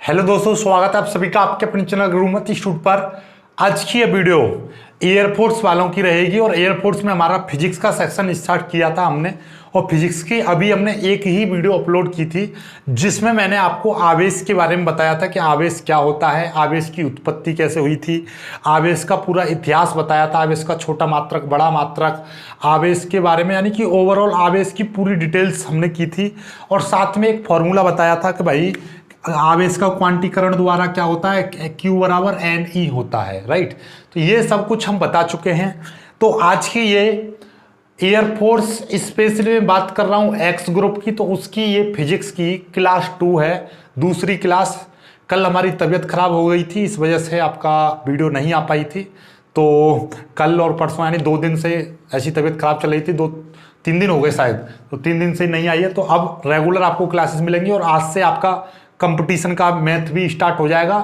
Hello दोस्तों, स्वागत है आप सभी का आपके अपने चैनल गुरुमत इंस्टीट्यूट पर। आज की ये वीडियो एयरफोर्स वालों की रहेगी और एयरफोर्स में हमारा फिजिक्स का सेक्शन स्टार्ट किया था हमने, और फिजिक्स की अभी हमने एक ही वीडियो अपलोड की थी जिसमें मैंने आपको आवेश के बारे में बताया था कि आवेश क्या होता है, आवेश की उत्पत्ति कैसे हुई थी, आवेश का पूरा इतिहास बताया था, आवेश का छोटा मात्रक, बड़ा मात्रक, आवेश के बारे में, यानी कि ओवरऑल आवेश की पूरी डिटेल्स हमने की थी। और साथ में एक फॉर्मूला बताया था कि भाई आवेश का क्वांटीकरण द्वारा क्या होता है, Q बराबर NE होता है, राइट। तो ये सब कुछ हम बता चुके हैं। तो आज की ये एयरफोर्स स्पेशली में बात कर रहा हूँ एक्स ग्रुप की, तो उसकी ये फिजिक्स की क्लास 2 है, दूसरी क्लास। कल हमारी तबीयत खराब हो गई थी, इस वजह से आपका वीडियो नहीं आ पाई थी। तो कल और परसों यानी 2 दिन से ऐसी तबीयत खराब चल रही थी, 2-3 दिन हो गए शायद, तो 3 दिन से नहीं आई है। तो अब रेगुलर आपको क्लासेस मिलेंगी और आज से आपका कंपटीशन का मैथ भी स्टार्ट हो जाएगा।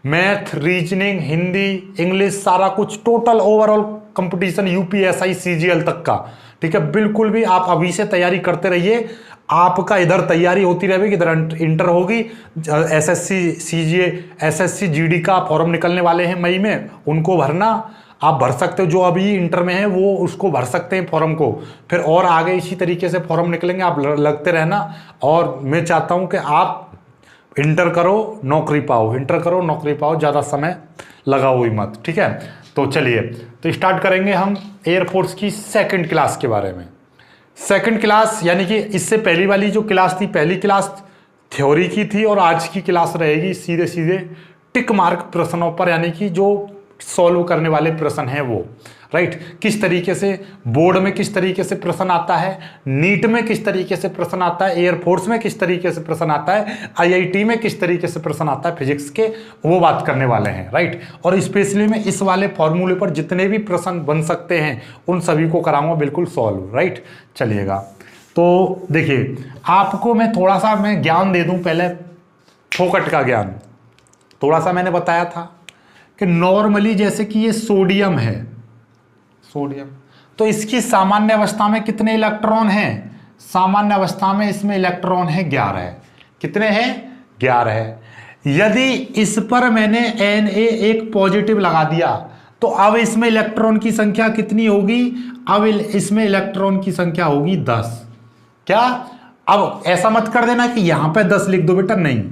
मैथ, रीजनिंग, हिंदी, इंग्लिश, सारा कुछ total overall competition UPSI CGL तक का, ठीक है। बिल्कुल भी आप अभी से तैयारी करते रहिए, आपका इधर तैयारी होती रहेगी, इधर इंटर होगी। एसएससी सीजीए, एसएससी जीडी का फॉर्म निकलने वाले हैं मई में, उनको भरना आप भर सकते हो। जो अभी इंटर में है वो उसको भर सकते हैं फॉर्म को, फिर और आगे इसी तरीके से फॉर्म निकलेंगे, आप लगते रहना। और मैं चाहता हूं कि आप इंटर करो नौकरी पाओ, इंटर करो नौकरी पाओ, ज़्यादा समय लगाओ ही मत, ठीक है। तो चलिए, तो स्टार्ट करेंगे हम एयरफोर्स की सेकंड क्लास के बारे में। सेकंड क्लास यानी कि इससे पहली वाली जो क्लास थी, पहली क्लास थ्योरी की थी और आज की क्लास रहेगी सीधे सीधे टिक मार्क प्रश्नों पर, यानी कि जो सॉल्व करने वाले प्रश्न हैं वो, राइट। किस तरीके से बोर्ड में किस तरीके से प्रश्न आता है, नीट में किस तरीके से प्रश्न आता है, एयरफोर्स में किस तरीके से प्रश्न आता है, आईआईटी में किस तरीके से प्रश्न आता है फिजिक्स के, वो बात करने वाले हैं, राइट। और स्पेशली में इस वाले फॉर्मूले पर जितने भी प्रश्न बन सकते हैं उन सभी को कराऊंगा बिल्कुल सॉल्व, राइट। चलिएगा, तो देखिए आपको मैं थोड़ा सा ज्ञान दे दूं पहले, फोकट का ज्ञान। थोड़ा सा मैंने बताया था कि नॉर्मली जैसे कि ये सोडियम है, सोडियम, तो इसकी सामान्य अवस्था में कितने इलेक्ट्रॉन हैं? सामान्य अवस्था में इसमें इलेक्ट्रॉन है 11। कितने हैं? 11 है। यदि इस पर मैंने Na एक पॉजिटिव लगा दिया तो अब इसमें इलेक्ट्रॉन की संख्या कितनी होगी? अब इसमें इलेक्ट्रॉन की संख्या होगी 10। क्या? अब ऐसा मत कर देना कि यहां पे 10 लिख दो बेटा, नहीं,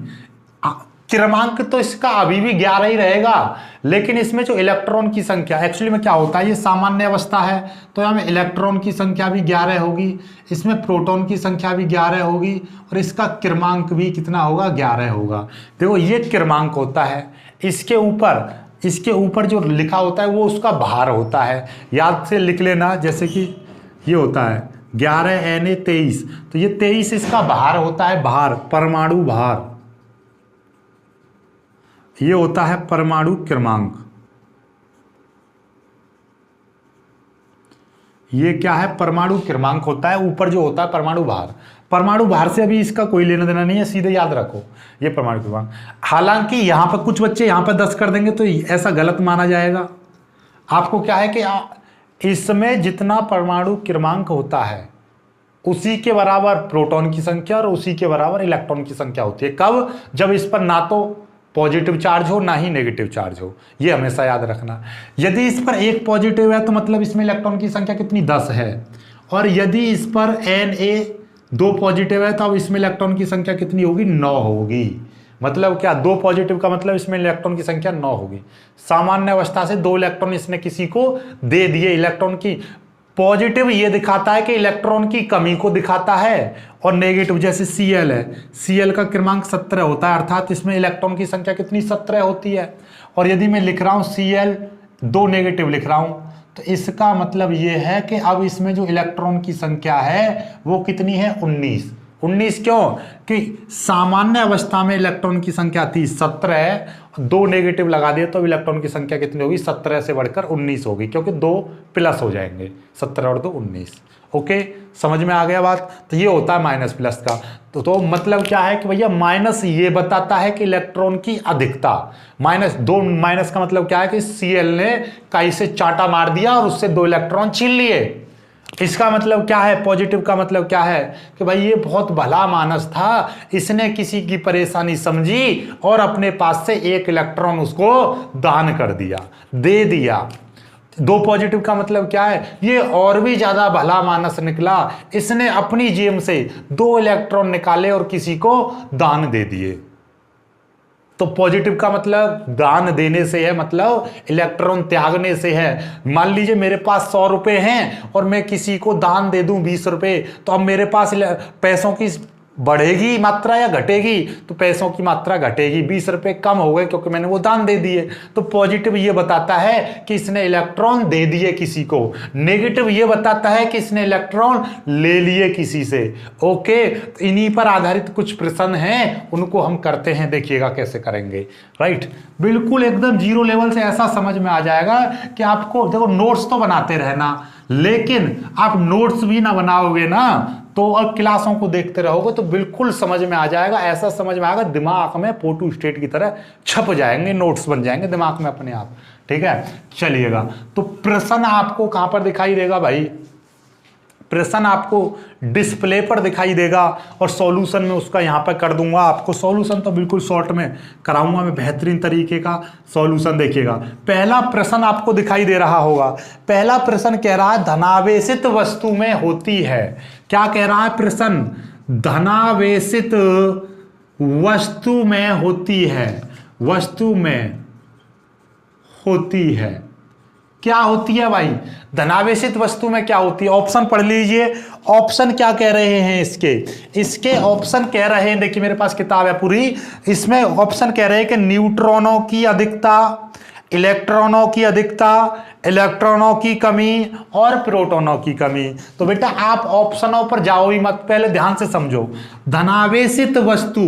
क्रमांक तो इसका अभी भी 11 ही रहेगा, लेकिन इसमें जो इलेक्ट्रॉन की संख्या, एक्चुअली में क्या होता है, ये सामान्य अवस्था है तो यहाँ में इलेक्ट्रॉन की संख्या भी 11 होगी, इसमें प्रोटॉन की संख्या भी 11 होगी और इसका क्रमांक भी कितना होगा? 11 होगा। देखो ये क्रमांक होता है, इसके ऊपर जो लिखा होता है वो उसका भार होता है। याद से लिख लेना, जैसे कि ये होता है 11 Na 23, तो ये 23 इसका भार होता है, भार, परमाणु भार, ये होता है परमाणु क्रमांक। ये क्या है? परमाणु क्रमांक होता है, ऊपर जो होता है परमाणु भार। परमाणु भार से अभी इसका कोई लेना देना नहीं है, सीधे याद रखो ये परमाणु क्रमांक। हालांकि यहां पर कुछ बच्चे यहां पर 10 कर देंगे तो ऐसा गलत माना जाएगा। आपको क्या है कि इसमें जितना परमाणु क्रमांक होता है उसी के बराबर प्रोटॉन की संख्या और उसी के बराबर इलेक्ट्रॉन की संख्या होती है। कब? जब इस पर ना तो पॉजिटिव चार्ज हो ना ही नेगेटिव चार्ज हो, ये हमेशा याद रखना। यदि इस पर एक पॉजिटिव है तो मतलब इसमें इलेक्ट्रॉन की संख्या कितनी? 10 है। और यदि इस पर Na 2 पॉजिटिव है तो अब इसमें इलेक्ट्रॉन की संख्या कितनी होगी? 9 होगी। मतलब क्या? 2 पॉजिटिव का मतलब इसमें इलेक्ट्रॉन की संख्या 9 होगी। सामान्य अवस्था से 2 इलेक्ट्रॉन इसने किसी को दे दिए। इलेक्ट्रॉन की पॉजिटिव ये दिखाता है कि इलेक्ट्रॉन की कमी को दिखाता है, और नेगेटिव जैसे Cl है, Cl का क्रमांक 17 होता है, अर्थात इसमें इलेक्ट्रॉन की संख्या कितनी? 17 होती है। और यदि मैं लिख रहा हूं Cl 2 नेगेटिव लिख रहा हूं तो इसका मतलब ये है कि अब इसमें जो इलेक्ट्रॉन की संख्या है वो कितनी है? 19। 19 क्यों? कि सामान्य अवस्था में इलेक्ट्रॉन की संख्या थी 17, 2 नेगेटिव लगा दिए तो इलेक्ट्रॉन की संख्या कितनी होगी? 17 से बढ़कर 19 होगी, क्योंकि 2 प्लस हो जाएंगे, 17 और 2 19। ओके, समझ में आ गया बात? तो ये होता है माइनस प्लस का। तो मतलब क्या है कि भैया माइनस ये बताता है कि इलेक्ट्रॉन की अधिकता, -2 माइनस का मतलब क्या है कि Cl ने कहीं से चांटा मार दिया और उससे 2 इलेक्ट्रॉन छीन लिए। इसका मतलब क्या है, पॉजिटिव का मतलब क्या है कि भाई ये बहुत भला मानस था, इसने किसी की परेशानी समझी और अपने पास से एक इलेक्ट्रॉन उसको दान कर दिया, दे दिया। दो पॉजिटिव का मतलब क्या है, ये और भी ज्यादा भला मानस निकला, इसने अपनी जेब से 2 इलेक्ट्रॉन निकाले और किसी को दान दे दिए। तो पॉजिटिव का मतलब दान देने से है, मतलब इलेक्ट्रॉन त्यागने से है। मान लीजिए मेरे पास 100 रुपए हैं और मैं किसी को दान दे दूं 20 रुपए, तो अब मेरे पास पैसों की बढ़ेगी मात्रा या घटेगी, तो पैसों की मात्रा घटेगी, 20 रुपए कम हो गए क्योंकि मैंने वो दान दे दिए। तो पॉजिटिव ये बताता है कि इसने इलेक्ट्रॉन दे दिए किसी को, नेगेटिव ये बताता है कि इसने इलेक्ट्रॉन ले लिए किसी से। ओके, तो इन्हीं पर आधारित कुछ प्रश्न हैं, उनको हम करते हैं, देखिएगा कैसे करेंगे। राइट, बिल्कुल एकदम जीरो लेवल से ऐसा समझ में आ जाएगा कि आपको देखो नोट्स तो बनाते रहना, लेकिन आप नोट्स भी ना बनाओगे ना तो अब क्लासों को देखते रहोगे तो बिल्कुल समझ में आ जाएगा, ऐसा समझ में आएगा दिमाग में फोटो स्टेट की तरह छप जाएंगे, नोट्स बन जाएंगे दिमाग में अपने आप। ठीक है, चलिएगा। तो प्रश्न आपको कहां पर दिखाई देगा भाई, प्रश्न आपको डिस्प्ले पर दिखाई देगा और सॉल्यूशन में उसका यहां पर कर दूंगा आपको। सॉल्यूशन तो बिल्कुल शॉर्ट में कराऊंगा मैं, बेहतरीन तरीके का सॉल्यूशन। देखिएगा, पहला प्रश्न आपको दिखाई दे रहा होगा। पहला प्रश्न कह रहा है धनावेशित वस्तु में होती है। क्या कह रहा है प्रश्न, धनावेशित वस्तु में होती है, वस्तु में होती है। क्या होती है भाई, धनावेशित वस्तु में क्या होती है? ऑप्शन पढ़ लीजिए, ऑप्शन क्या कह रहे हैं इसके ऑप्शन कह रहे हैं, देखिए मेरे पास किताब है पूरी, इसमें ऑप्शन कह रहे हैं कि न्यूट्रॉनों की अधिकता, इलेक्ट्रॉनों की अधिकता, इलेक्ट्रॉनों की कमी और प्रोटॉनों की कमी। तो बेटा आप ऑप्शनों पर जाओ ही मत, पहले ध्यान से समझो। धनावेशित वस्तु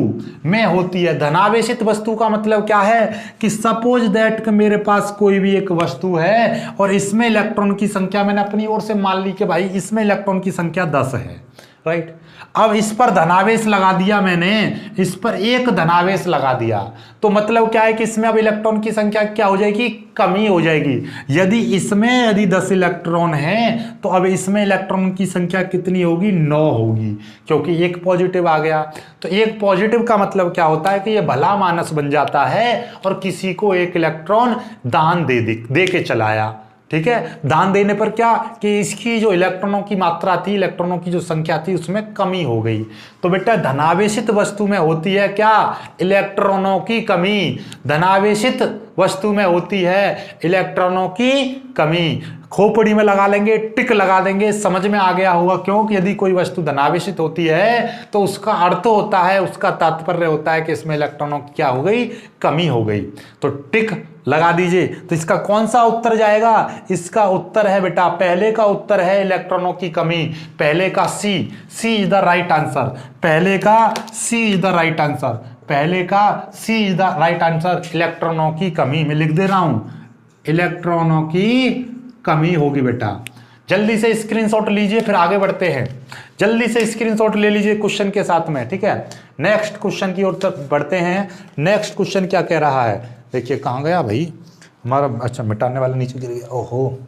में होती है, धनावेशित वस्तु का मतलब क्या है कि सपोज दैट कि मेरे पास कोई भी एक वस्तु है और इसमें इलेक्ट्रॉन की संख्या, मैंने अपनी ओर से मान ली कि भाई इसमें इलेक्ट्रॉन की संख्या 10 है। राइट, अब इस पर धनावेश लगा दिया मैंने, इस पर एक धनावेश लगा दिया, तो मतलब क्या है कि इसमें अब इलेक्ट्रॉन की संख्या क्या हो जाएगी, कमी हो जाएगी। यदि 10 इलेक्ट्रॉन हैं तो अब इसमें इलेक्ट्रॉन की संख्या कितनी होगी, 9 होगी, क्योंकि एक पॉजिटिव आ गया। तो एक पॉजिटिव का मतलब क्या होता है कि यह भला मानस बन जाता है और किसी को एक इलेक्ट्रॉन दान दे के चलाया। ठीक है, दान देने पर क्या कि इसकी जो इलेक्ट्रॉनों की मात्रा थी, इलेक्ट्रॉनों की जो संख्या थी उसमें कमी हो गई। तो बेटा धनावेशित वस्तु में होती है क्या, इलेक्ट्रॉनों की कमी। धनावेशित वस्तु में होती है इलेक्ट्रॉनों की कमी। खोपड़ी में लगा लेंगे, टिक लगा देंगे, समझ में आ गया होगा। क्योंकि यदि कोई वस्तु धनावेशित होती है तो उसका अर्थ होता है, उसका तात्पर्य होता है कि इसमें इलेक्ट्रॉनों की क्या हो गई, कमी हो गई। तो टिक लगा दीजिए। तो इसका कौन सा उत्तर जाएगा, इसका उत्तर है बेटा, पहले का उत्तर है इलेक्ट्रॉनों की कमी, पहले का सी इज द राइट आंसर, पहले का सी इज द राइट आंसर, पहले का सी इज द राइट आंसर। इलेक्ट्रॉनों की कमी मैं लिख दे रहा हूं, इलेक्ट्रॉनों की कमी होगी बेटा। जल्दी से स्क्रीनशॉट लीजिए, फिर आगे बढ़ते हैं। जल्दी से स्क्रीनशॉट ले लीजिए क्वेश्चन के साथ में। ठीक है, नेक्स्ट क्वेश्चन की ओर बढ़ते हैं। नेक्स्ट क्वेश्चन क्या कह रहा है, देखिए कहाँ गया भाई हमारा, अच्छा मिटाने वाला नीचे गिर गया, ओहो।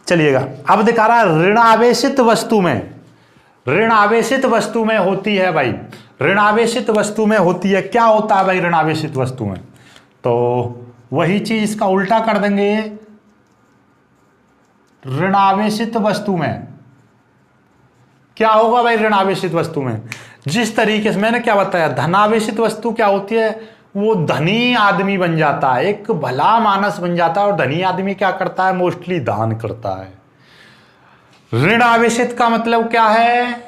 चलिएगा, अब दिखा रहा है ऋणावेशित वस्तु में, ऋणावेशित वस्तु में होती है भाई, ऋणावेशित वस्तु में होती है। क्या होता है भाई ऋणावेशित वस्तु में, तो वही चीज इसका उल्टा कर देंगे। ऋणावेशित वस्तु में क्या होगा भाई, ऋणावेशित वस्तु में जिस तरीके से मैंने क्या बताया, धनावेशित वस्तु क्या होती है, वो धनी आदमी बन जाता है, एक भला मानस बन जाता है। और धनी आदमी क्या करता है, मोस्टली दान करता है। ऋणावेशित का मतलब क्या है,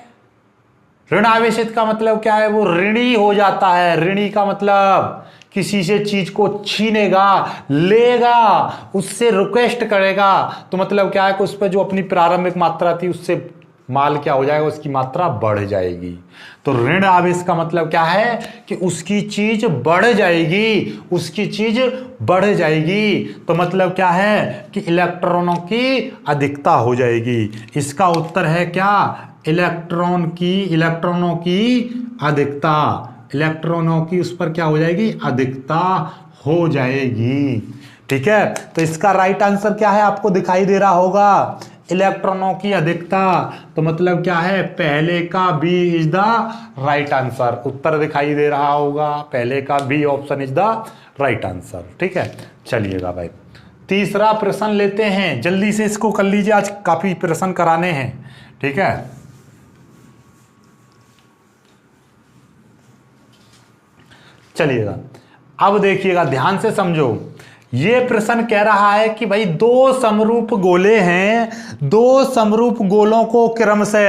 ऋणावेशित का मतलब क्या है, वो ऋणी हो जाता है। ऋणी का मतलब किसी से चीज को छीनेगा, लेगा, उससे रिक्वेस्ट करेगा, तो मतलब क्या है कि उस पर जो अपनी प्रारंभिक मात्रा थी उससे माल क्या हो जाएगा, उसकी मात्रा बढ़ जाएगी। तो ऋण आवेश का मतलब क्या है कि उसकी चीज बढ़ जाएगी, उसकी चीज बढ़ जाएगी। तो मतलब क्या है कि इलेक्ट्रॉनों की अधिकता हो जाएगी। इसका उत्तर है क्या, इलेक्ट्रॉनों की अधिकता, इलेक्ट्रॉनों की उस पर क्या हो जाएगी, अधिकता हो जाएगी। ठीक है, तो इसका राइट आंसर क्या है आपको दिखाई दे रहा होगा, इलेक्ट्रॉनों की अधिकता। तो मतलब क्या है, पहले का B is the right answer. उत्तर दिखाई दे रहा होगा, पहले का B option is the right answer. ठीक है, चलिएगा भाई तीसरा प्रश्न लेते हैं, जल्दी से इसको कर लीजिए, आज काफी प्रश्न कराने हैं। ठीक है, चलिएगा अब देखिएगा ध्यान से समझो। ये प्रश्न कह रहा है कि भाई दो समरूप गोले हैं, दो समरूप गोलों को क्रम से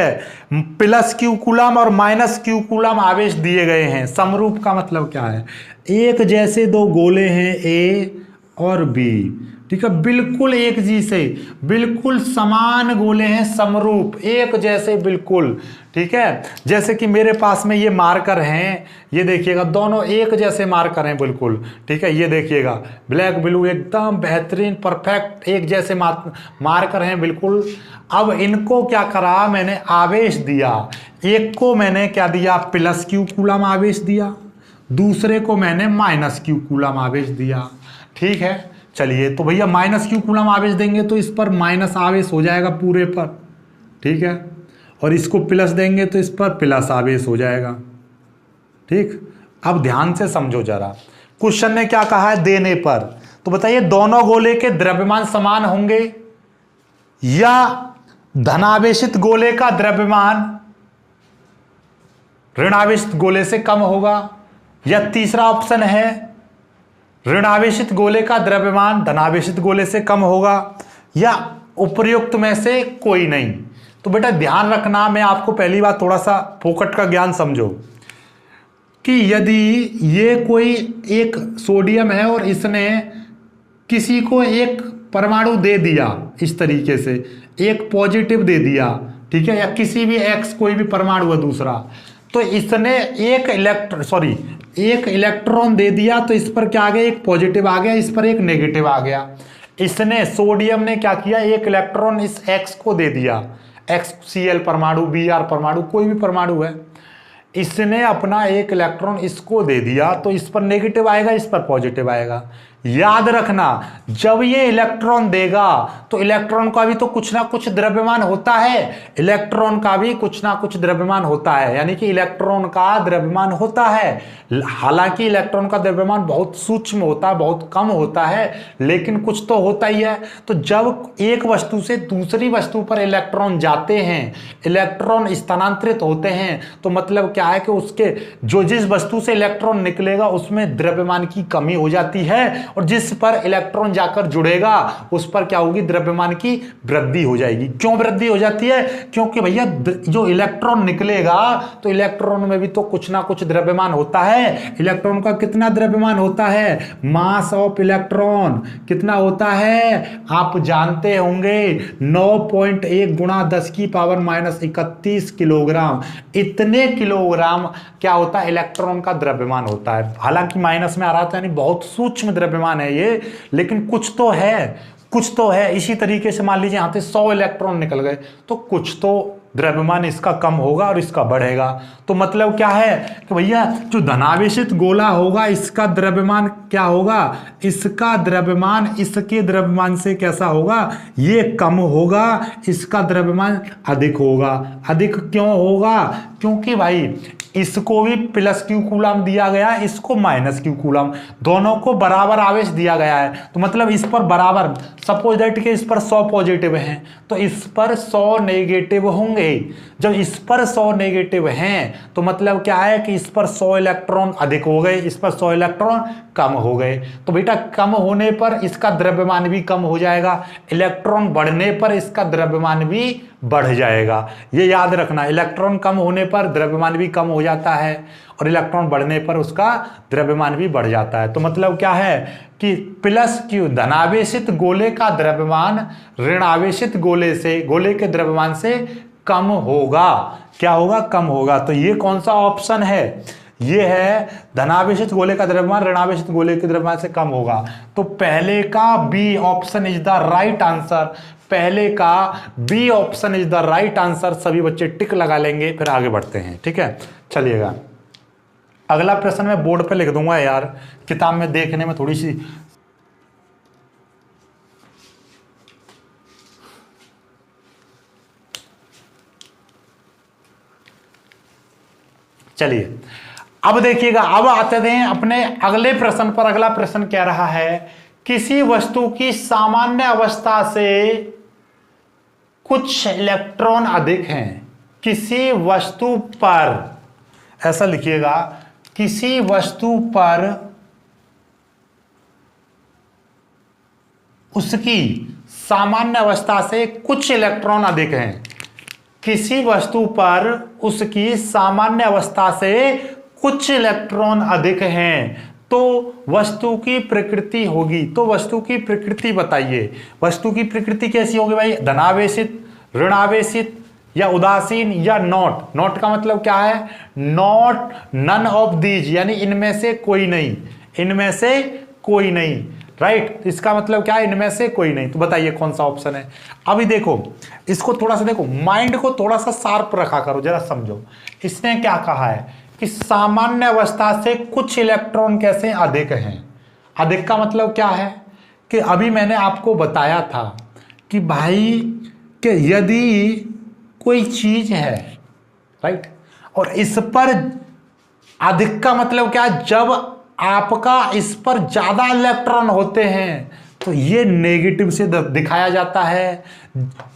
प्लस क्यू कूलम और माइनस क्यू कूलम आवेश दिए गए हैं। समरूप का मतलब क्या है, एक जैसे दो गोले हैं ए और बी। ठीक है, बिल्कुल एक जी से, बिल्कुल समान गोले हैं, समरूप एक जैसे बिल्कुल। ठीक है, जैसे कि मेरे पास में ये मार्कर हैं, ये देखिएगा दोनों एक जैसे मार्कर हैं बिल्कुल। ठीक है, ये देखिएगा ब्लैक ब्लू एकदम बेहतरीन परफेक्ट एक जैसे मार्कर हैं बिल्कुल। अब इनको क्या करा, मैंने आवेश दिया, एक को मैंने क्या दिया, प्लस क्यू कूलम आवेश दिया, दूसरे को मैंने माइनस क्यू कूलम आवेश दिया। ठीक है, चलिए तो भैया माइनस क्यू कूलम आवेश देंगे तो इस पर माइनस आवेश हो जाएगा पूरे पर। ठीक है, और इसको प्लस देंगे तो इस पर प्लस आवेश हो जाएगा। ठीक, अब ध्यान से समझो जरा, क्वेश्चन ने क्या कहा है देने पर, तो बताइए दोनों गोले के द्रव्यमान समान होंगे या धनावेशित गोले का द्रव्यमान ऋणावेशित गोले से कम होगा, या तीसरा ऑप्शन है ऋणावेशित गोले का द्रव्यमान धनावेशित गोले से कम होगा, या उपर्युक्त में से कोई नहीं। तो बेटा ध्यान रखना, मैं आपको पहली बार थोड़ा सा फोकट का ज्ञान समझो कि यदि ये कोई एक सोडियम है और इसने किसी को एक परमाणु दे दिया इस तरीके से, एक पॉजिटिव दे दिया, ठीक है, या किसी भी एक्स कोई भी परमाणु है दूसरा, तो इसने एक इलेक्ट्रॉन दे दिया, तो इस पर क्या आ गया, एक पॉजिटिव आ गया, इस पर एक नेगेटिव आ गया। इसने सोडियम ने क्या किया, एक इलेक्ट्रॉन इस एक्स को दे दिया, XCl परमाणु, Br परमाणु, कोई भी परमाणु है, इसने अपना एक इलेक्ट्रॉन इसको दे दिया, तो इस पर नेगेटिव आएगा, इस पर पॉजिटिव आएगा। याद रखना, जब ये इलेक्ट्रॉन देगा तो इलेक्ट्रॉन का भी तो कुछ ना कुछ द्रव्यमान होता है, इलेक्ट्रॉन का भी कुछ ना कुछ द्रव्यमान होता है, यानी कि इलेक्ट्रॉन का द्रव्यमान होता है। हालांकि इलेक्ट्रॉन का द्रव्यमान बहुत सूक्ष्म होता है, बहुत कम होता है, लेकिन कुछ तो होता ही है। तो जब एक वस्तु से दूसरी वस्तु पर इलेक्ट्रॉन जाते हैं, इलेक्ट्रॉन स्थानांतरित होते हैं, तो मतलब क्या है कि उसके जिस वस्तु से इलेक्ट्रॉन निकलेगा उसमें द्रव्यमान की कमी हो जाती है, और जिस पर इलेक्ट्रॉन जाकर जुड़ेगा उस पर क्या होगी, द्रव्यमान की वृद्धि हो जाएगी। क्यों वृद्धि हो जाती है, क्योंकि भैया जो इलेक्ट्रॉन निकलेगा तो इलेक्ट्रॉन में भी तो कुछ ना कुछ द्रव्यमान होता है। इलेक्ट्रॉन का कितना द्रव्यमान होता है, मास ऑफ इलेक्ट्रॉन कितना होता है, आप जानते होंगे 9.1 गुणा 10 की पावर -31 किलोग्राम। इतने किलोग्राम क्या होता है, इलेक्ट्रॉन का द्रव्यमान होता है। हालांकि माइनस में आ रहा था, यानी बहुत सूक्ष्म द्रव्यमान है ये, लेकिन कुछ तो है, कुछ तो है। इसी तरीके से मान लीजिए यहां से 100 इलेक्ट्रॉन निकल गए, तो कुछ तो द्रव्यमान इसका कम होगा और इसका बढ़ेगा। तो मतलब क्या है कि भैया जो धनावेशित गोला होगा इसका द्रव्यमान क्या होगा, इसका द्रव्यमान इसके द्रव्यमान से कैसा होगा, ये कम होगा, इसका द्रव्यमान अधिक होगा। अधिक क्यों होगा, क्योंकि भाई इसको भी प्लस क्यू कूलम दिया गया, इसको माइनस क्यू कूलम, दोनों को बराबर आवेश दिया गया है। तो मतलब इस पर बराबर, सपोज दैट कि इस पर 100 पॉजिटिव हैं तो इस पर 100 नेगेटिव होंगे। जब इस पर 100 नेगेटिव हैं तो मतलब क्या है कि इस पर 100 इलेक्ट्रॉन अधिक हो गए, इस पर 100 इलेक्ट्रॉन कम हो गए। तो बेटा कम होने पर इसका द्रव्यमान भी कम हो जाएगा, इलेक्ट्रॉन बढ़ने पर इसका द्रव्यमान भी बढ़ जाएगा। ये याद रखना, इलेक्ट्रॉन कम होने पर द्रव्यमान भी कम हो जाता है और इलेक्ट्रॉन बढ़ने पर उसका द्रव्यमान भी बढ़ जाता है। तो मतलब क्या है कि प्लस क्यू धनावेशित गोले का द्रव्यमान ऋणावेशित गोले के द्रव्यमान से कम होगा। क्या होगा, कम होगा। तो ये कौन सा ऑप्शन है, ये है धनावेशित गोले का द्रव्यमान ऋणावेशित गोले के द्रव्यमान से कम होगा। तो पहले का B option is the right answer, पहले का B option is the right answer. सभी बच्चे टिक लगा लेंगे, फिर आगे बढ़ते हैं। ठीक है, चलिएगा अगला प्रश्न मैं बोर्ड पे लिख दूंगा यार, किताब में देखने में थोड़ी सी चलिए अब देखिएगा, अब आते हैं अपने अगले प्रश्न पर। अगला प्रश्न कह रहा है किसी वस्तु की सामान्य अवस्था से कुछ इलेक्ट्रॉन अधिक हैं। किसी वस्तु पर, ऐसा लिखिएगा, किसी वस्तु पर उसकी सामान्य अवस्था से कुछ इलेक्ट्रॉन अधिक हैं। किसी वस्तु पर उसकी सामान्य अवस्था से कुछ इलेक्ट्रॉन अधिक हैं तो वस्तु की प्रकृति होगी। तो वस्तु की प्रकृति बताइए, वस्तु की प्रकृति कैसी होगी भाई? धनावेशित, ऋणावेशित या उदासीन या नॉट। नॉट का मतलब क्या है? नॉट नन ऑफ दीज, यानी इनमें से कोई नहीं, इनमें से कोई नहीं। राइट, इसका मतलब क्या है? इनमें से कोई नहीं। तो बताइए कौन सा ऑप्शन है? अभी देखो इसको थोड़ा सा देखो, माइंड को थोड़ा सा शार्प रखा करो, जरा समझो। इसने क्या कहा है कि सामान्य अवस्था से कुछ इलेक्ट्रॉन कैसे अधिक हैं। अधिक का मतलब क्या है कि अभी मैंने आपको बताया था कि भाई कि यदि कोई चीज है, राइट, और इस पर अधिक का मतलब क्या है? जब आपका इस पर ज्यादा इलेक्ट्रॉन होते हैं तो ये नेगेटिव से दिखाया जाता है,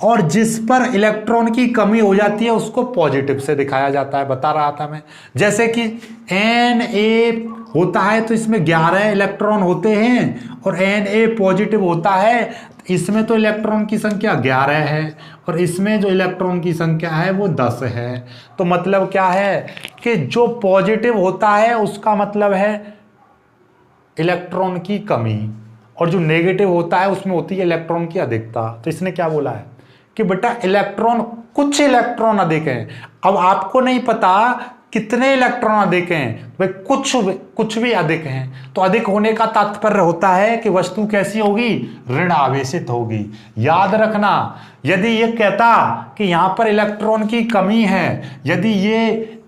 और जिस पर इलेक्ट्रॉन की कमी हो जाती है उसको पॉजिटिव से दिखाया जाता है। बता रहा था मैं, जैसे कि Na होता है तो इसमें 11 इलेक्ट्रॉन होते हैं, और Na पॉजिटिव होता है, इसमें तो इलेक्ट्रॉन की संख्या 11 है और इसमें जो इलेक्ट्रॉन की संख्या है वो 10 है। तो मतलब क्या है कि जो पॉजिटिव होता है उसका मतलब है इलेक्ट्रॉन की कमी, और जो नेगेटिव होता है उसमें होती है इलेक्ट्रॉन की अधिकता। तो इसने क्या बोला है कि बेटा इलेक्ट्रॉन, कुछ इलेक्ट्रॉन अधिक हैं। अब आपको नहीं पता कितने इलेक्ट्रॉन अधिक हैं, भाई कुछ भी अधिक हैं। तो अधिक होने का तात्पर्य होता है कि वस्तु कैसी होगी? ऋण आवेशित होगी। याद रखना, यदि ये कहता कि यहां पर इलेक्ट्रॉन की कमी है, यदि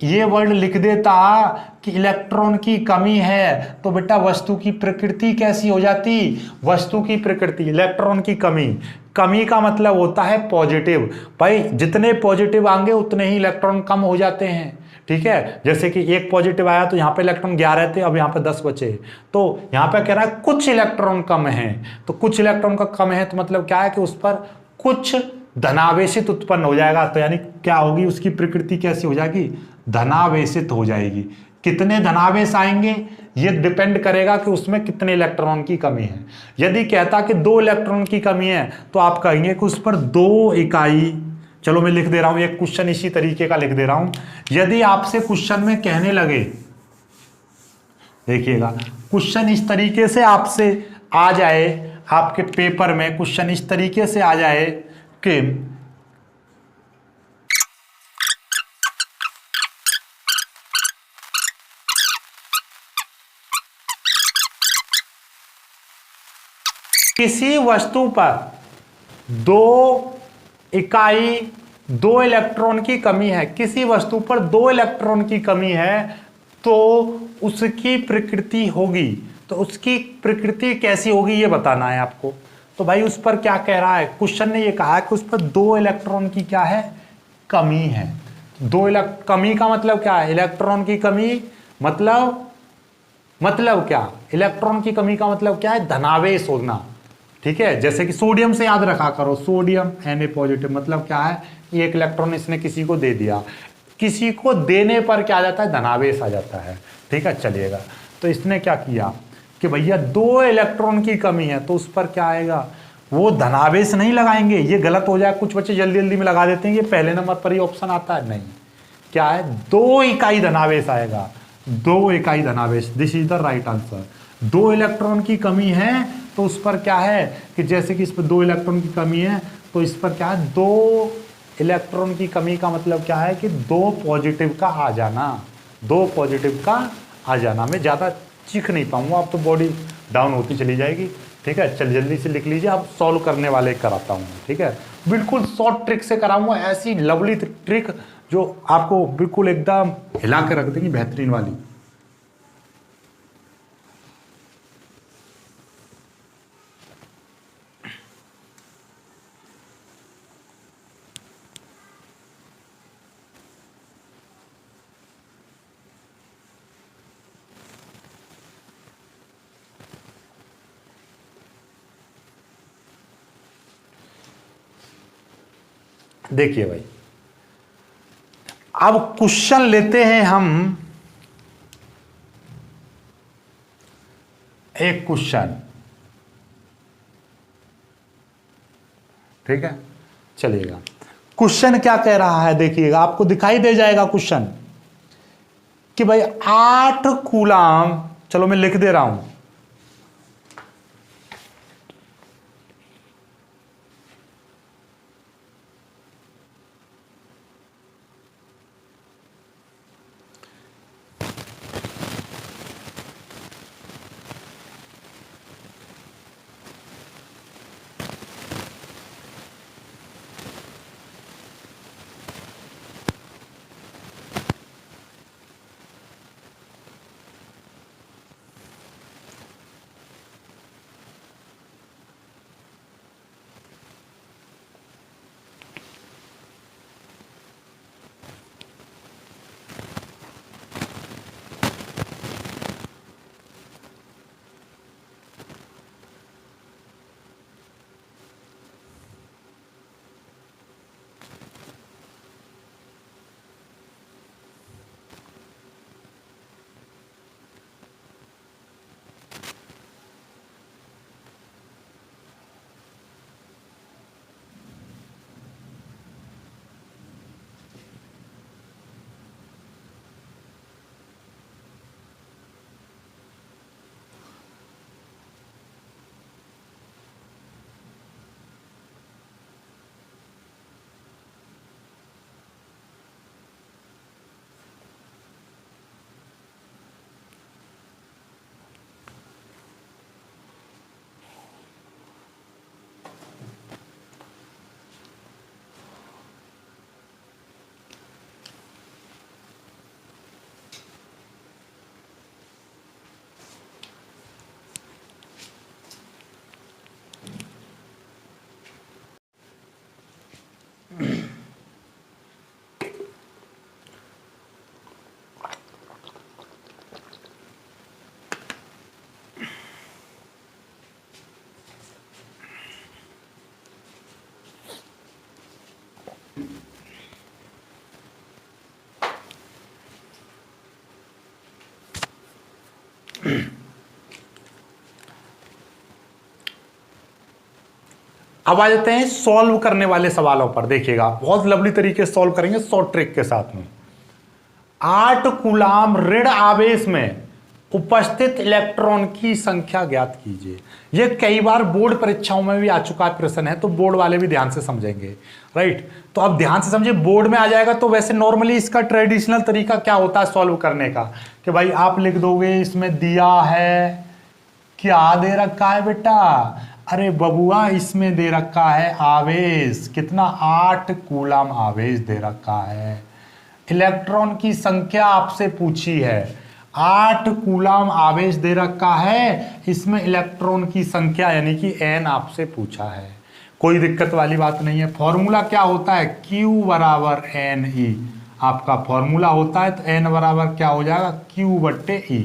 ये वर्ड लिख देता कि इलेक्ट्रॉन की कमी है, तो बेटा वस्तु की प्रकृति कैसी हो जाती? वस्तु की प्रकृति, इलेक्ट्रॉन की कमी, कमी का मतलब होता है पॉजिटिव। भाई जितने पॉजिटिव आएंगे उतने ही इलेक्ट्रॉन कम हो जाते हैं। ठीक है, जैसे कि एक पॉजिटिव आया तो यहाँ पे इलेक्ट्रॉन 11 थे, अब यहाँ पे 10 बचे। तो यहाँ पे कह रहा है कुछ इलेक्ट्रॉन कम है, तो कुछ इलेक्ट्रॉन का कम है तो मतलब क्या है कि उस पर कुछ धनावेशित उत्पन्न हो जाएगा। तो यानी क्या होगी? उसकी प्रकृति कैसी हो जाएगी? धनावेशित हो जाएगी। कितने धनावेश आएंगे ये डिपेंड करेगा कि उसमें कितने इलेक्ट्रॉन की कमी है। यदि कहता कि 2 इलेक्ट्रॉन की कमी है तो आप कहेंगे कि उस पर 2 इकाई, चलो मैं लिख दे रहा हूं, एक क्वेश्चन इसी तरीके का लिख दे रहा हूं। यदि आपसे क्वेश्चन में कहने लगे, देखिएगा क्वेश्चन इस तरीके से आपसे आ जाए, आपके पेपर में क्वेश्चन इस तरीके से आ जाए कि किसी वस्तु पर 2 इकाई 2 इलेक्ट्रॉन की कमी है, किसी वस्तु पर 2 इलेक्ट्रॉन की कमी है तो उसकी प्रकृति होगी। तो उसकी प्रकृति कैसी होगी ये बताना है आपको। तो भाई उस पर क्या कह रहा है? क्वेश्चन ने ये कहा है कि उस पर 2 इलेक्ट्रॉन की क्या है? कमी है। कमी का मतलब क्या है? इलेक्ट्रॉन की कमी मतलब क्या? इलेक्ट्रॉन की कमी का मतलब क्या है? धनावेश होना। ठीक है, जैसे कि सोडियम से याद रखा करो, सोडियम Na पॉजिटिव, मतलब क्या है? एक इलेक्ट्रॉन इसने किसी को दे दिया, किसी को देने पर क्या आ जाता है? धनावेश आ जाता है। ठीक है, चलिएगा। तो इसने क्या किया कि भैया 2 इलेक्ट्रॉन की कमी है तो उस पर क्या आएगा? वो धनावेश नहीं लगाएंगे, ये गलत हो जाए। कुछ बच्चे जल्दी जल्दी में लगा देते हैं, ये पहले नंबर पर ही ऑप्शन आता है। नहीं, क्या है? 2 इकाई धनावेश आएगा, 2 इकाई धनावेश। This is the right answer. 2 electron की कमी है तो उस पर क्या है कि जैसे कि इस पर 2 इलेक्ट्रॉन की कमी है तो इस पर क्या है? 2 इलेक्ट्रॉन की कमी का मतलब क्या है कि 2 पॉजिटिव का आ जाना, 2 पॉजिटिव का आ जाना। मैं ज़्यादा चीख नहीं पाऊंगा, अब तो बॉडी डाउन होती चली जाएगी। ठीक है, चल जल्दी से लिख लीजिए। अब सॉल्व करने वाले कराता हूँ। ठीक है, बिल्कुल शॉर्ट ट्रिक से कराऊंगा, ऐसी लवली ट्रिक जो आपको बिल्कुल एकदम हिला के रख देंगी, बेहतरीन वाली। देखिए भाई, अब क्वेश्चन लेते हैं हम एक क्वेश्चन। ठीक है, चलिएगा। क्वेश्चन क्या कह रहा है देखिएगा, आपको दिखाई दे जाएगा क्वेश्चन कि भाई 8 कूलाम, चलो मैं लिख दे रहा हूं, अब आ जाते हैं सॉल्व करने वाले सवालों पर। देखिएगा, बहुत लवली तरीके से सॉल्व करेंगे शॉर्ट ट्रिक के साथ में। 8 कूलाम ऋण आवेश में उपस्थित इलेक्ट्रॉन की संख्या ज्ञात कीजिए। यह कई बार बोर्ड परीक्षाओं में भी आ चुका है प्रश्न है, तो बोर्ड वाले भी ध्यान से समझेंगे। राइट, तो अब ध्यान से समझिए, बोर्ड में आ जाएगा। तो वैसे नॉर्मली इसका ट्रेडिशनल तरीका क्या होता है सॉल्व करने का, कि भाई आप लिख दोगे इसमें दिया है, क्या दे रखा है बेटा, अरे बबुआ इसमें दे रखा है आवेश, कितना 8 कूलाम आवेश दे रखा है। इलेक्ट्रॉन की संख्या आपसे पूछी है, 8 कूलाम आवेश दे रखा है, इसमें इलेक्ट्रॉन की संख्या यानी कि n आपसे पूछा है। कोई दिक्कत वाली बात नहीं है। फॉर्मूला क्या होता है, Q बराबर NE आपका फॉर्मूला होता है। तो n बराबर क्या हो जाएगा, Q बट्टे E,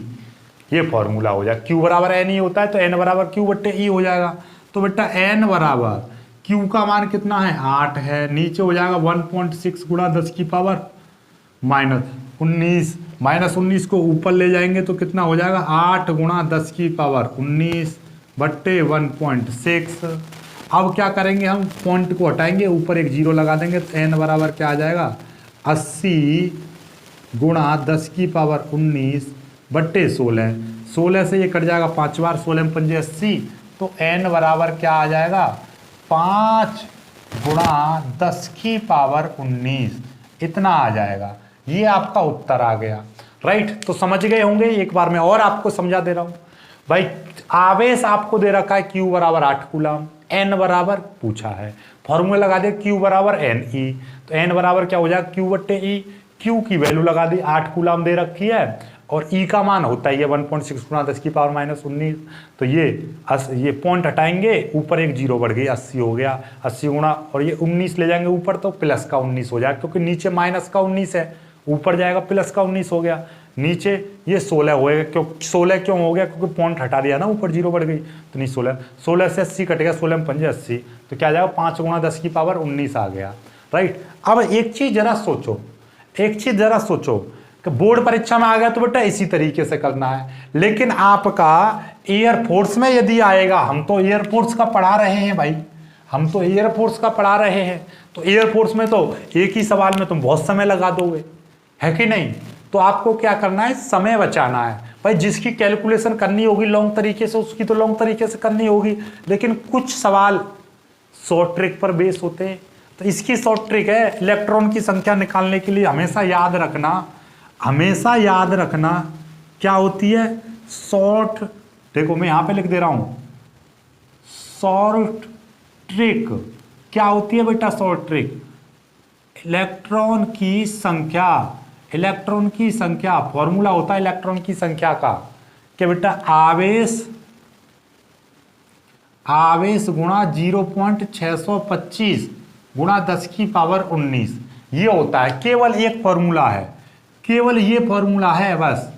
ये फॉर्मूला हो जाएगा। Q बराबर NE होता है तो n बराबर Q बट्टे E हो जाएगा। तो बेटा n बराबर Q का मान कितना है, 8 है, नीचे हो जाएगा 1.6 गुणा 10 की पावर -19, -19 को ऊपर ले जाएंगे तो कितना हो जाएगा, 8 गुणा 10 की पावर 19 बट्टे 1.6। अब क्या करेंगे, हम पॉइंट को हटाएंगे, ऊपर एक जीरो लगा देंगे, तो n बराबर क्या आ जाएगा, 80 गुणा 10 की पावर 19 बट्टे 16। 16 से ये कट जाएगा 5 बार, 16 में 5 80, तो n बराबर क्या आ जाएगा, 5 गुणा 10 की पावर 19, इतना आ जाएगा। ये आपका उत्तर आ गया। राइट। तो समझ गए होंगे, एक बार मैं और आपको समझा दे रहा हूं भाई। आवेश आपको दे रखा है Q बराबर 8 कूलम, N बराबर पूछा है, फॉर्मूला लगा दे Q बराबर NE, तो N बराबर क्या हो जाएगा Q बट्टे E, Q की वैल्यू लगा दी 8 कूलम दे रखी है और E का मान होता है ये 1.6 गुना 10 की पावर माइनस 19। तो ये पॉइंट हटाएंगे, ऊपर एक जीरो बढ़ गई, 80 हो गया, 80 गुना और ये 19 ले जाएंगे ऊपर तो प्लस का 19 हो जाएगा, क्योंकि नीचे माइनस का 19 है, ऊपर जाएगा प्लस का 19 हो गया, नीचे ये 16 होएगा। क्यों 16 क्यों हो गया? क्योंकि पॉइंट हटा दिया ना, ऊपर जीरो बढ़ गई तो नहीं 16, 16 से 80 कटेगा, 16 में 5 80, तो क्या आ जाएगा 5 गुना 10 की पावर 19 आ गया, राइट। अब एक चीज जरा सोचो, एक चीज जरा सोचो कि बोर्ड परीक्षा में आ गया तो बेटा इसी तरीके से करना है, लेकिन आपका एयरफोर्स में यदि आएगा, हम तो एयरफोर्स का पढ़ा रहे हैं भाई, हम तो एयरफोर्स का पढ़ा रहे हैं, तो एयरफोर्स में तो एक ही सवाल में तुम बहुत समय लगा दोगे, है कि नहीं। तो आपको क्या करना है, समय बचाना है भाई। जिसकी कैलकुलेशन करनी होगी लॉन्ग तरीके से, उसकी तो लॉन्ग तरीके से करनी होगी, लेकिन कुछ सवाल शॉर्ट ट्रिक पर बेस होते हैं। तो इसकी शॉर्ट ट्रिक है, इलेक्ट्रॉन की संख्या निकालने के लिए हमेशा याद रखना, हमेशा याद रखना क्या होती है शॉर्ट। देखो मैं यहां पे लिख दे रहा हूं, शॉर्ट ट्रिक क्या होती है बेटा, शॉर्ट ट्रिक इलेक्ट्रॉन की संख्या, इलेक्ट्रॉन की संख्या, फॉर्मूला होता है इलेक्ट्रॉन की संख्या का कि बेटा आवेश गुणा 0.625 गुणा 10 की पावर 19, ये होता है। केवल एक फॉर्मूला है, केवल ये फॉर्मूला है, बस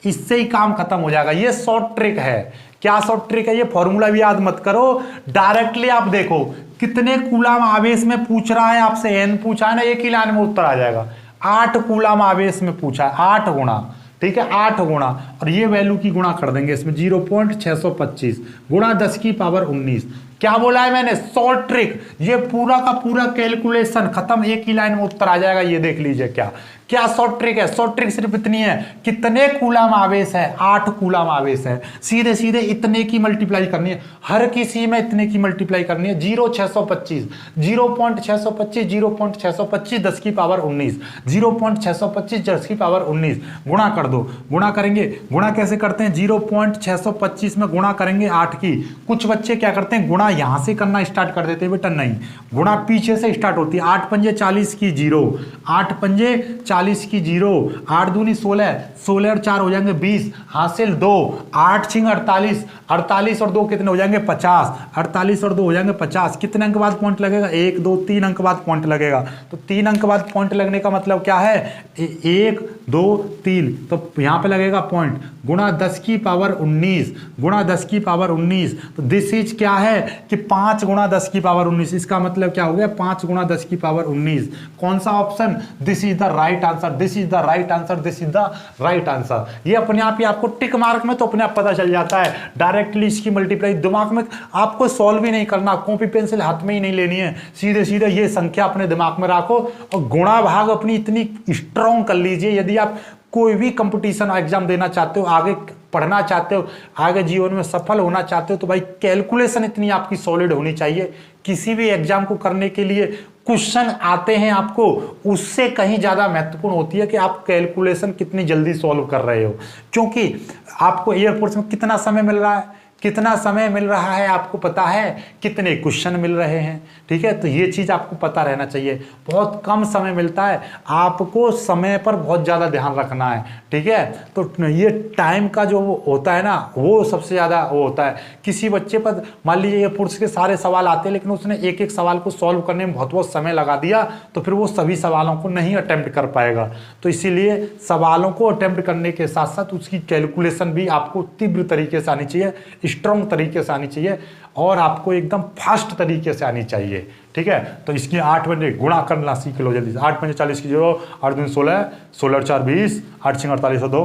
इससे ही काम खत्म हो जाएगा। ये शॉर्ट ट्रिक है। क्या शॉर्ट ट्रिक है? ये फॉर्मूला भी याद मत करो, डायरेक्टली आप देखो कितने कूलम आवेश में पूछ रहा है आपसे, एन पूछा है ना, एक ही लाइन में उत्तर आ जाएगा। 8 कूलम आवेश में पूछा है, 8 गुणा, ठीक है 8 गुणा, और ये वैल्यू की गुणा कर देंगे इसमें 0.625 गुणा 10 की पावर 19। क्या बोला है मैंने? Short trick. ये पूरा का पूरा कैलकुलेशन खत्म, एक ही लाइन में उत्तर आ जाएगा। ये देख लीजिए क्या क्या शॉर्ट ट्रिक है। शॉर्ट ट्रिक सिर्फ इतनी है, कितने कूलम आवेश है, 8 कूलम आवेश है, सीधे सीधे इतने की मल्टीप्लाई करनी है, हर किसी में इतने की मल्टीप्लाई करनी है। 0.625 0.625 10 की पावर 19, 0.625 10 की पावर 19 गुणा कर दो। गुणा करेंगे, गुणा कैसे करते हैं? 0.625 में गुणा करेंगे 8 की। कुछ बच्चे क्या करते हैं, गुणा यहां से करना स्टार्ट कर देते हैं, बेटा नहीं, गुणा पीछे से स्टार्ट होती है। 8 पंजे 40 की 0, 8 पंजे 40 की 0, 8 दूनी 16, 16 और 4 हो जाएंगे 20, हासिल 2, 8 छिंग 48, 48 और 2 कितने हो जाएंगे 50, 48 और 2 हो जाएंगे 50। कितने अंक बाद पॉइंट लगेगा? 1 2 3 अंक बाद पॉइंट लगेगा। तो 3 अंक बाद पॉइंट लगने का मतलब क्या है? 1 2 3, तो यहां पे लगेगा पॉइंट, गुणा 10 की पावर 19, गुणा 10 की पावर 19। तो दिस इज क्या है कि 5 गुणा 10 की पावर 19। इसका मतलब क्या हो गया? 5 गुणा 10 की पावर 19। कौन सा option? This is the right answer, this is the right answer, this is the right answer. ये अपने आप ही आपको टिक मार्क में तो अपने आप पता चल जाता है, डायरेक्टली इसकी मल्टीप्लाई दिमाग में आपको सॉल्व ही नहीं करना, कॉपी पेंसिल हाथ में ही नहीं लेनी है, सीधे सीधे ये संख्या अपने दिमाग में रखो और गुणा भाग अपनी इतनी स्ट्रॉन्ग कर लीजिए। यदि आप कोई भी कंपटीशन एग्जाम देना चाहते हो, आगे पढ़ना चाहते हो, आगे जीवन में सफल होना चाहते हो, तो भाई कैलकुलेशन इतनी आपकी सॉलिड होनी चाहिए। किसी भी एग्जाम को करने के लिए क्वेश्चन आते हैं आपको, उससे कहीं ज्यादा महत्वपूर्ण होती है कि आप कैलकुलेशन कितनी जल्दी सॉल्व कर रहे हो। क्योंकि आपको एयरफोर्स में कितना समय मिल रहा है, कितना समय मिल रहा है आपको पता है, कितने क्वेश्चन मिल रहे हैं, ठीक है। तो ये चीज आपको पता रहना चाहिए। बहुत कम समय मिलता है, आपको समय पर बहुत ज्यादा ध्यान रखना है, ठीक है। तो ये टाइम का जो होता है ना, वो सबसे ज्यादा वो होता है। किसी बच्चे पर मान लीजिए एयरफोर्स के सारे सवाल आते हैं, लेकिन उसने एक एक सवाल को सॉल्व करने में बहुत बहुत समय लगा दिया, तो फिर वो सभी सवालों को नहीं अटेम्प्ट कर पाएगा। तो इसीलिए सवालों को अटेम्प्ट करने के साथ साथ उसकी कैलकुलेशन भी आपको तीव्र तरीके से आनी चाहिए, स्ट्रॉन्ग तरीके से आनी चाहिए, और आपको एकदम फास्ट तरीके से आनी चाहिए, ठीक है। तो इसकी 8 बजे गुणा करना सीख लो जल्दी से। 8 पंजे 40 की 0, 8 दूनी 16, 16 और 4 20, 8 छिंग 48 और 2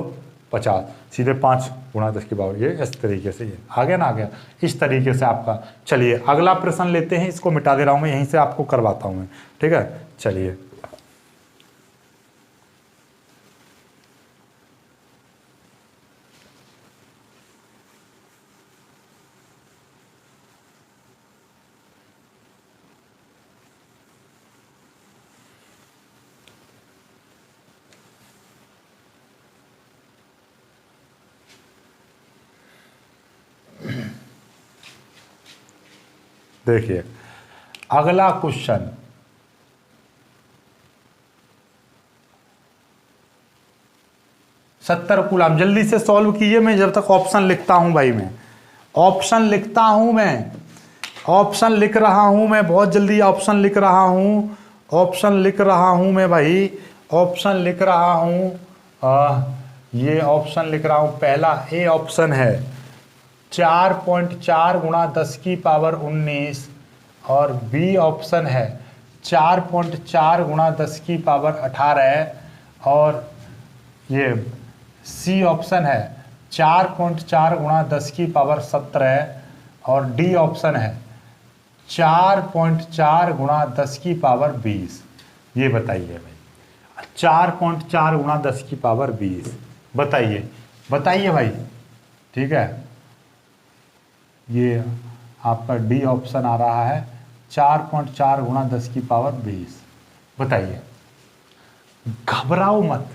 50, सीधे 5 गुणा 10 की पावर। ये इस तरीके से, ये आ गया ना, आ गया इस तरीके से आपका। चलिए अगला प्रश्न लेते हैं, इसको मिटा दे रहा हूं मैं, यहीं से आपको करवाता हूं मैं, ठीक है। चलिए देखिए अगला क्वेश्चन, सत्तर कूलाम। जल्दी से सॉल्व कीजिए, मैं जब तक ऑप्शन लिखता हूं भाई, मैं ऑप्शन लिखता हूं, मैं ऑप्शन लिख रहा हूं, मैं बहुत जल्दी ऑप्शन लिख रहा हूं, ऑप्शन लिख रहा हूं मैं भाई, ऑप्शन लिख रहा हूं। ये ऑप्शन लिख रहा हूं। पहला ए ऑप्शन है 4.4 गुणा 10 की पावर 19, और बी ऑप्शन है 4.4 गुणा 10 की पावर 18, और ये सी ऑप्शन है 4.4 गुणा 10 की पावर 17, और डी ऑप्शन है 4.4 गुणा 10 की पावर 20। ये बताइए भाई, 4.4 गुणा 10 की पावर 20, बताइए बताइए भाई। ठीक है, ये आपका डी ऑप्शन आ रहा है 4.4 गुणा 10 की पावर 20। बताइए, घबराओ मत,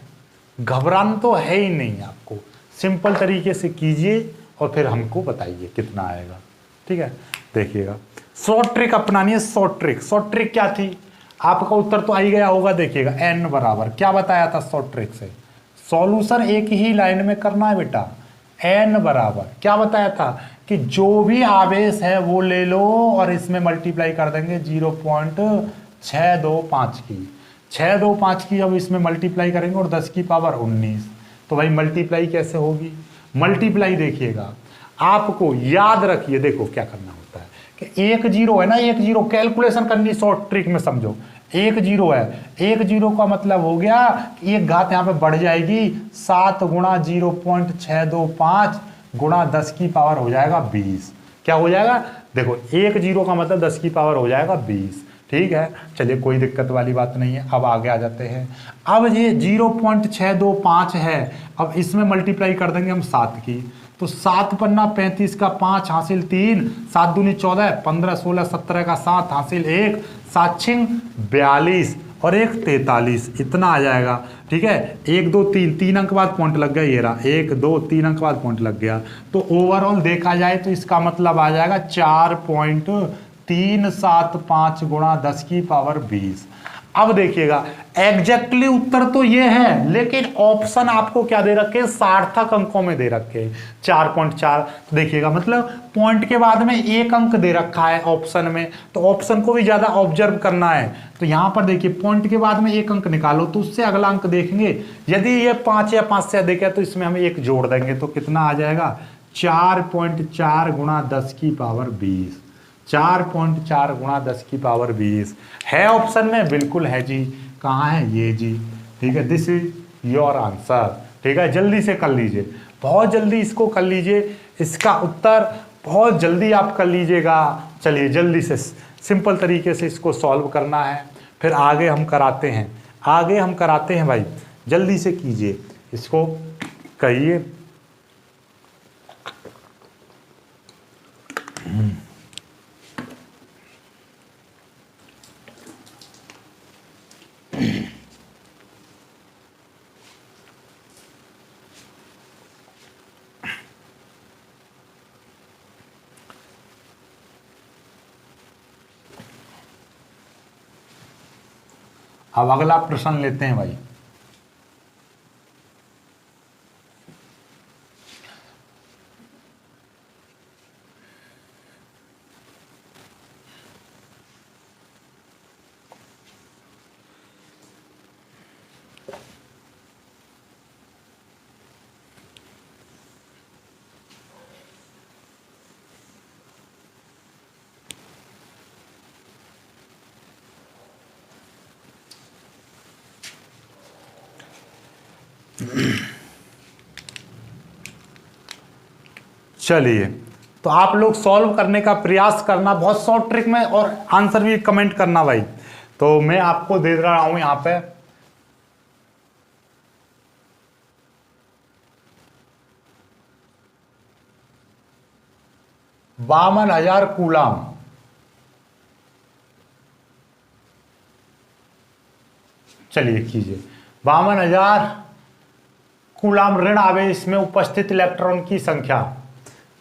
घबराना तो है ही नहीं आपको, सिंपल तरीके से कीजिए और फिर हमको बताइए कितना आएगा। ठीक है, देखिएगा शॉर्ट ट्रिक अपनानी है। शॉर्ट ट्रिक, शॉर्ट ट्रिक क्या थी, आपका उत्तर तो आ ही गया होगा। देखिएगा n बराबर क्या बताया था शॉर्ट ट्रिक से, सॉल्यूशन एक ही लाइन में करना है बेटा। n बराबर क्या बताया था कि जो भी आवेश है वो ले लो और इसमें मल्टीप्लाई कर देंगे 0.625 की। 625 की अब इसमें मल्टीप्लाई करेंगे और 10 की पावर 19। तो भाई मल्टीप्लाई कैसे होगी, मल्टीप्लाई देखिएगा, आपको याद रखिए, देखो क्या करना होता है कि एक जीरो है ना, एक जीरो कैलकुलेशन करनी शॉर्ट ट्रिक में, समझो एक जीरो है, एक जीरो का मतलब हो गया कि एक घात यहाँ पे बढ़ जाएगी, 7 गुणा 0.625 गुणा 10 की पावर हो जाएगा 20। क्या हो जाएगा, देखो एक जीरो का मतलब 10 की पावर हो जाएगा 20। ठीक है, चलिए कोई दिक्कत वाली बात नहीं है। अब आगे आ जाते हैं। अब ये 0.625 है, अब इसमें मल्टीप्लाई कर देंगे हम 7 की, तो 7 पन्ना 35 का 5 हासिल 3, 7 दूनी 14, 15 16 17 का 7 हासिल 1, 7 छिंग 42 और 1 43, इतना आ जाएगा। ठीक है, 1 2 3 3 अंक बाद पॉइंट लग गया, ये रहा 1 2 3 अंक बाद पॉइंट लग गया। तो ओवरऑल देखा जाए तो इसका मतलब आ जाएगा 4.375 गुणा 10 की पावर 20। अब देखिएगा एग्जैक्टली उत्तर तो ये है, लेकिन ऑप्शन आपको क्या दे रखे हैं, सार्थक अंकों में दे रखे हैं 4.4। तो देखिएगा मतलब पॉइंट के बाद में एक अंक दे रखा है ऑप्शन में, तो ऑप्शन को भी ज्यादा ऑब्जर्व करना है। तो यहां पर देखिए पॉइंट के बाद में एक अंक निकालो तो उससे अगला अंक देखेंगे, यदि ये 5 या 5 से अधिक है तो इसमें हम एक जोड़ देंगे, तो कितना आ जाएगा 4.4 गुणा 10 की पावर 20। 4.4 गुणा 10 की पावर 20 है ऑप्शन में, बिल्कुल है जी। कहाँ है ये जी, ठीक है, दिस इज योर आंसर। ठीक है, जल्दी से कर लीजिए, बहुत जल्दी इसको कर लीजिए, इसका उत्तर बहुत जल्दी आप कर लीजिएगा। चलिए जल्दी से सिंपल तरीके से इसको सॉल्व करना है, फिर आगे हम कराते हैं, आगे हम कराते हैं भाई, जल्दी से कीजिए इसको, कहिए। अब अगला प्रश्न लेते हैं भाई। चलिए, तो आप लोग सॉल्व करने का प्रयास करना बहुत शॉर्ट ट्रिक में, और आंसर भी कमेंट करना भाई। तो मैं आपको दे रहा हूं यहां पे 52,000 कूलाम। चलिए कीजिए, 52,000 कूलाम ऋण आवेश में उपस्थित इलेक्ट्रॉन की संख्या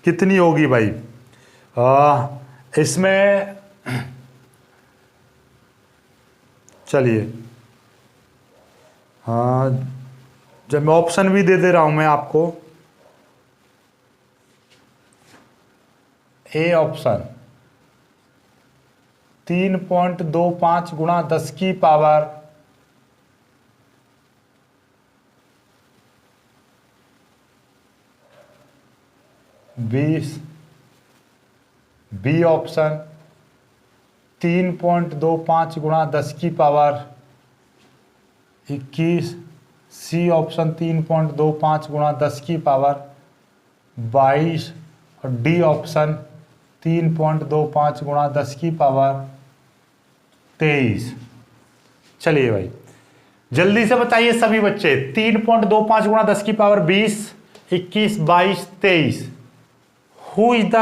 कितनी होगी भाई। इसमें चलिए, हाँ, जब मैं ऑप्शन भी दे रहा हूं मैं आपको, ए ऑप्शन 3.25 गुणा 10 की पावर 20, बी ऑप्शन 3.25 गुणा 10 की पावर 21, सी ऑप्शन 3.25 गुणा 10 की पावर 22 और डी ऑप्शन 3.25 गुणा 10 की पावर 23। चलिए भाई, जल्दी से बताइए सभी बच्चे, 3.25 गुणा 10 की power 20, 21, 22, 23, who is the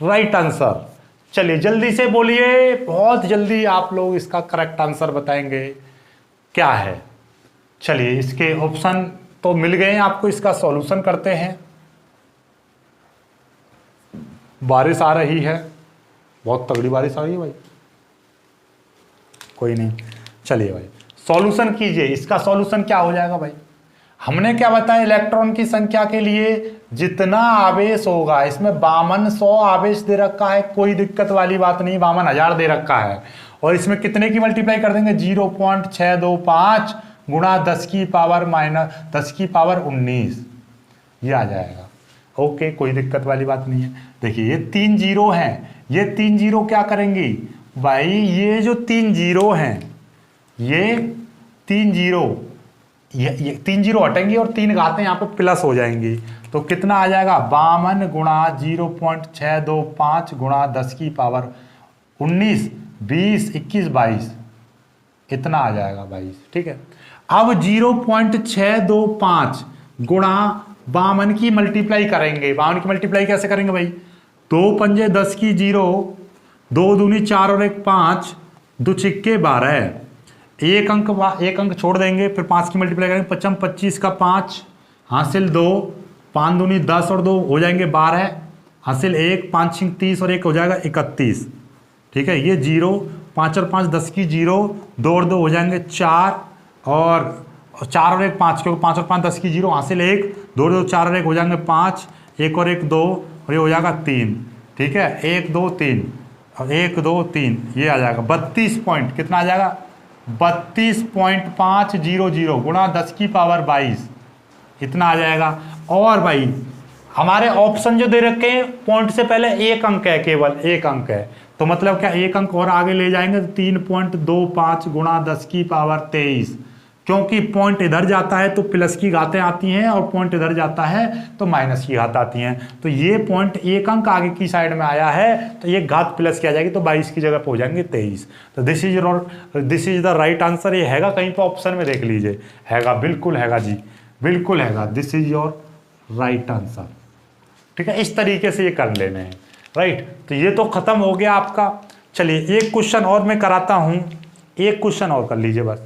right answer? चलिए जल्दी से बोलिए, बहुत जल्दी आप लोग इसका करेक्ट आंसर बताएंगे क्या है। चलिए, इसके ऑप्शन तो मिल गए हैं आपको, इसका सॉल्यूशन करते हैं। बारिश आ रही है, बहुत तगड़ी बारिश आ रही है भाई, कोई नहीं। चलिए भाई, सॉल्यूशन कीजिए। इसका सॉल्यूशन क्या हो जाएगा भाई? हमने क्या बताया, इलेक्ट्रॉन की संख्या के लिए जितना आवेश होगा, इसमें 5200 आवेश दे रखा है, कोई दिक्कत वाली बात नहीं, 52,000 दे रखा है। और इसमें कितने की मल्टीप्लाई कर देंगे? 0.625 गुणा 10 की पावर माइनस 10 की पावर 19, ये आ जाएगा। ओके, कोई दिक्कत वाली बात नहीं है। देखिए, ये 3 जीरो हैं, ये 3 जीरो क्या करेंगी भाई? ये जो 3 जीरो हैं, ये 3 जीरो, ये 3 जीरो हटेंगी और 3 घातें यहाँ पे प्लस हो जाएंगी। तो कितना आ जाएगा? 52 गुणा 0.625 गुणा 10 की पावर 19, 20, 21, 22, इतना आ जाएगा 22। ठीक है, अब 0.625 गुणा 52 की मल्टीप्लाई करेंगे। 52 की मल्टीप्लाई कैसे करेंगे भाई? 2 पंजे 10 की 0, 2 दूनी 4 और 1 5, 2 छिक्के 12, एक अंक छोड़ देंगे, फिर 5 की मल्टीप्लाई करेंगे। 55 25 का 5 हासिल 2, 5 दूनी 10 और 2 हो जाएंगे 12 हासिल 1, 5 छिंग 30 और 1 हो जाएगा 31। ठीक है, ये 0, 5 और 5 10 की 0, 2 और 2 हो जाएंगे 4 और 4 और 1 5, क्योंकि 5 और 5 10 की 0 हासिल 1, 2 और 2 4 और 1 हो जाएंगे 5, 1 और 1 2 और ये हो जाएगा 3। ठीक है, 1 2 3 और 1 2 3, ये आ जाएगा 32 पॉइंट, कितना आ जाएगा? 32.500 गुणा 10 की पावर 22, इतना आ जाएगा। और भाई हमारे ऑप्शन जो दे रखे हैं, पॉइंट से पहले एक अंक है, केवल एक अंक है, तो मतलब क्या, एक अंक और आगे ले जाएंगे तो 3.25 गुणा 10 की पावर 23, क्योंकि पॉइंट इधर जाता है तो प्लस की घातें आती हैं और पॉइंट इधर जाता है तो माइनस की घात आती हैं। तो ये पॉइंट एक अंक आगे की साइड में आया है तो ये घात प्लस की आ जाएगी, तो 22 की जगह पे हो जाएंगे 23। तो this is the right answer. ये हैगा कहीं पर ऑप्शन में, देख लीजिए, हैगा, बिल्कुल हैगा जी, बिल्कुल हैगा। This is your right answer. ठीक है, इस तरीके से ये कर लेने हैं। राइट, तो ये तो खत्म हो गया आपका। चलिए एक क्वेश्चन और मैं कराता हूं, एक क्वेश्चन और कर लीजिए बस।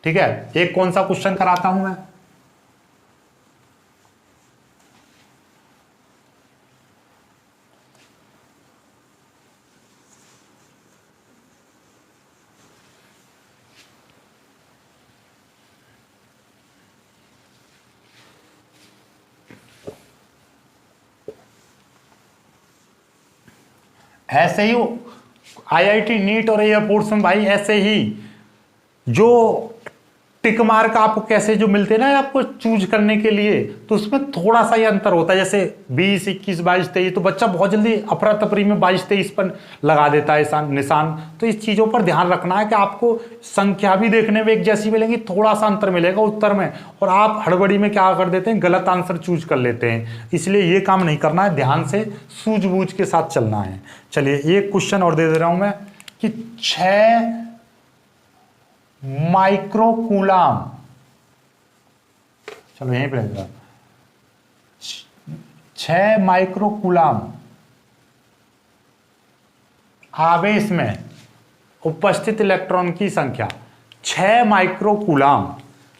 ठीक है, एक कौन सा क्वेश्चन कराता हूं मैं? ऐसे ही आईआईटी नीट और एयरपोर्ट्स में भाई ऐसे ही जो टिक मार्क आपको कैसे जो मिलते हैं ना आपको चूज करने के लिए, तो उसमें थोड़ा सा ये अंतर होता है। जैसे 20, 21, 22, 23, तो बच्चा बहुत जल्दी अफरा तफरी में 22, 23 पर लगा देता है निशान। तो इस चीज़ों पर ध्यान रखना है कि आपको संख्या भी देखने में एक जैसी मिलेंगी, थोड़ा सा अंतर मिलेगा उत्तर में, और आप हड़बड़ी में क्या कर देते हैं, गलत आंसर चूज कर लेते हैं। इसलिए ये काम नहीं करना है, ध्यान से सूझबूझ के साथ चलना है। चलिए एक क्वेश्चन और दे रहा हूं मैं कि 6 माइक्रोकूलाम, चलो यहीं पे रहेगा, 6 माइक्रोकूलाम आवेश में उपस्थित इलेक्ट्रॉन की संख्या 6 माइक्रोकूलाम।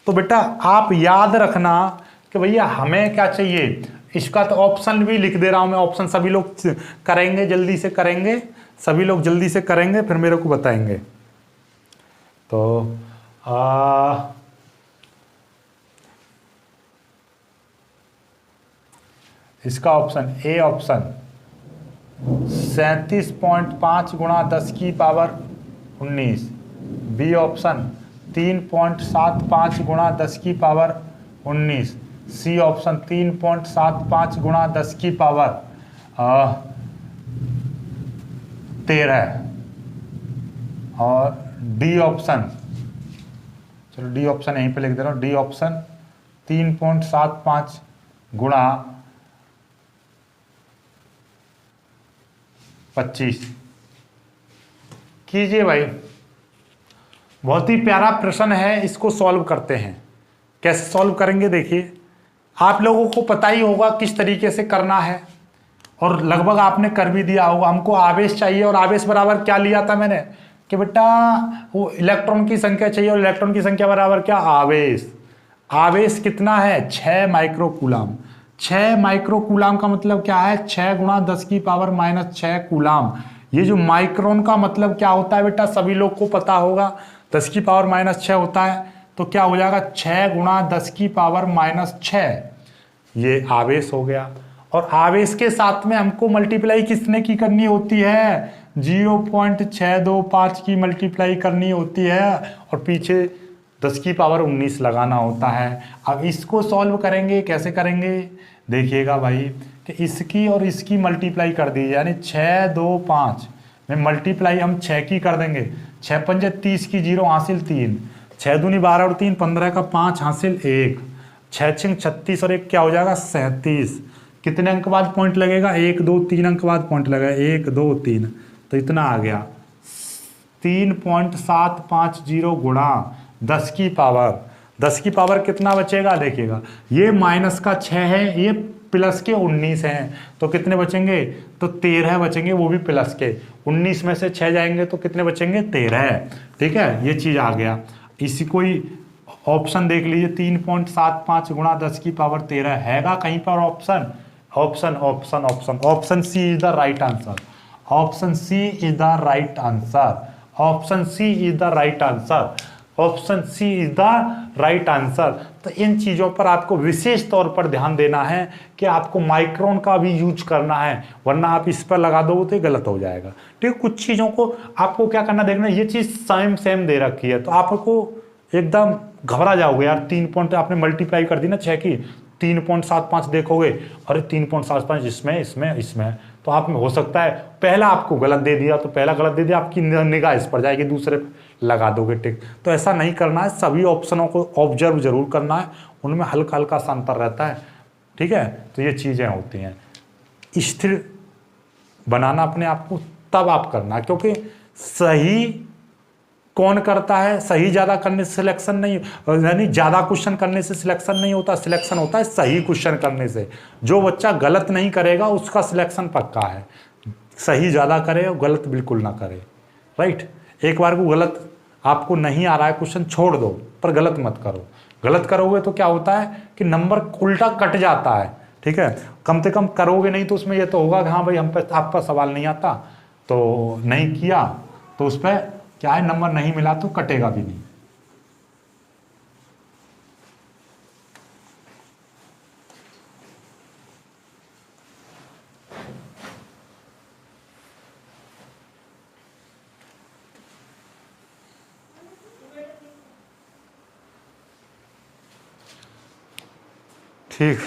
तो बेटा आप याद रखना कि भैया हमें क्या चाहिए, इसका तो ऑप्शन भी लिख दे रहा हूं मैं, ऑप्शन सभी लोग करेंगे, जल्दी से करेंगे। सभी लोग जल्दी से करेंगे फिर मेरे को बताएंगे। तो इसका ऑप्शन ए, ऑप्शन 37.5 गुणा 10 की पावर 19, बी ऑप्शन 3.75 गुणा 10 की पावर 19, सी ऑप्शन 3.75 गुणा 10 की पावर 13 और डी ऑप्शन, चलो डी ऑप्शन यहीं पे लिख दे रहा हूँ, डी ऑप्शन 3.75 गुणा 25 कीजिए भाई। बहुत ही प्यारा प्रश्न है, इसको सॉल्व करते हैं। कैसे सॉल्व करेंगे देखिए, आप लोगों को पता ही होगा किस तरीके से करना है और लगभग आपने कर भी दिया होगा। हमको आवेश चाहिए और आवेश बराबर क्या लिया था मैंने कि बेटा वो इलेक्ट्रॉन की संख्या चाहिए और इलेक्ट्रॉन की संख्या बराबर क्या, आवेश। आवेश कितना है, 6 माइक्रोकूलम। 6 माइक्रोकूलम का मतलब क्या है, 6 गुणा 10 की पावर -6 कूलम। ये जो माइक्रोन का मतलब क्या होता है बेटा, सभी लोग को पता होगा, 10 की पावर -6 होता है, तो क्या हो जाएगा 6 गुणा 10 की पावर -6, ये आवेश हो गया। और आवेश के साथ में हमको मल्टीप्लाई किसने की करनी होती है, 0.625 की मल्टीप्लाई करनी होती है और पीछे 10 की पावर 19 लगाना होता है। अब इसको सॉल्व करेंगे, कैसे करेंगे देखिएगा भाई, कि इसकी और इसकी मल्टीप्लाई कर दीजिए, यानी 6 2 5 में मल्टीप्लाई हम 6 की कर देंगे, 6 पंजे 30 की 0 हासिल 3, 6 दूनी 12 और 3 15 का 5 हासिल 1, 6 छिंग 36 और 1 क्या हो जाएगा 37। कितने अंक बाद पॉइंट लगेगा, 1 2 3 अंक बाद पॉइंट लगेगा, 1 2 3, तो इतना आ गया 3.750 गुणा 10 की पावर, 10 की पावर कितना बचेगा देखिएगा, ये माइनस का 6 है, ये प्लस के 19 हैं, तो कितने बचेंगे, तो 13 बचेंगे, वो भी प्लस के। 19 में से 6 जाएंगे तो कितने बचेंगे, 13। ठीक है, ये चीज आ गया। इसी कोई ऑप्शन देख लीजिए, 3.75 गुणा 10 की पावर 13 हैगा कहीं पर option, option option option option C is the right answer, option C is the right answer, option C is the right answer, option C is the right answer. तो इन चीजों पर आपको विशेष तौर पर ध्यान देना है कि आपको माइक्रोन का भी यूज करना है, वरना आप इस पर लगा दो तो गलत हो जाएगा। ठीक है, कुछ चीजों को आपको क्या करना देखना, ये चीज सेम सेम दे रखी है तो आपको एकदम घबरा जाओगे यार, 3 पॉइंट आपने मल्टीप्लाई कर दी ना 6 की, 3.75 देखोगे, अरे 3.75 इसमें इसमें इसमें, तो आप में हो सकता है पहला आपको गलत दे दिया, तो पहला गलत दे दिया, आपकी निगाह इस पर जाएगी, दूसरे लगा दोगे टिक। तो ऐसा नहीं करना है, सभी ऑप्शनों को ऑब्जर्व जरूर करना है, उनमें हल्का हल्का सा अंतर रहता है। ठीक है, तो ये चीजें होती हैं। स्थिर बनाना अपने आप को तब आप करना, क्योंकि सही कौन करता है, सही ज्यादा करने से सिलेक्शन नहीं, यानी ज्यादा क्वेश्चन करने से सिलेक्शन नहीं होता, सिलेक्शन होता है सही क्वेश्चन करने से। जो बच्चा गलत नहीं करेगा उसका सिलेक्शन पक्का है, सही ज्यादा करे और गलत बिल्कुल ना करे। राइट, एक बार को गलत आपको नहीं आ रहा है क्वेश्चन, छोड़ दो, पर गलत मत करो। गलत करोगे तो क्या होता है कि नंबर उल्टा कट जाता है। ठीक है, कम से कम करोगे नहीं तो उसमें यह तो होगा कि हाँ भाई हम पे आपका सवाल नहीं आता, तो नहीं किया तो उस पर क्या है, नंबर नहीं मिला तो कटेगा भी नहीं। ठीक,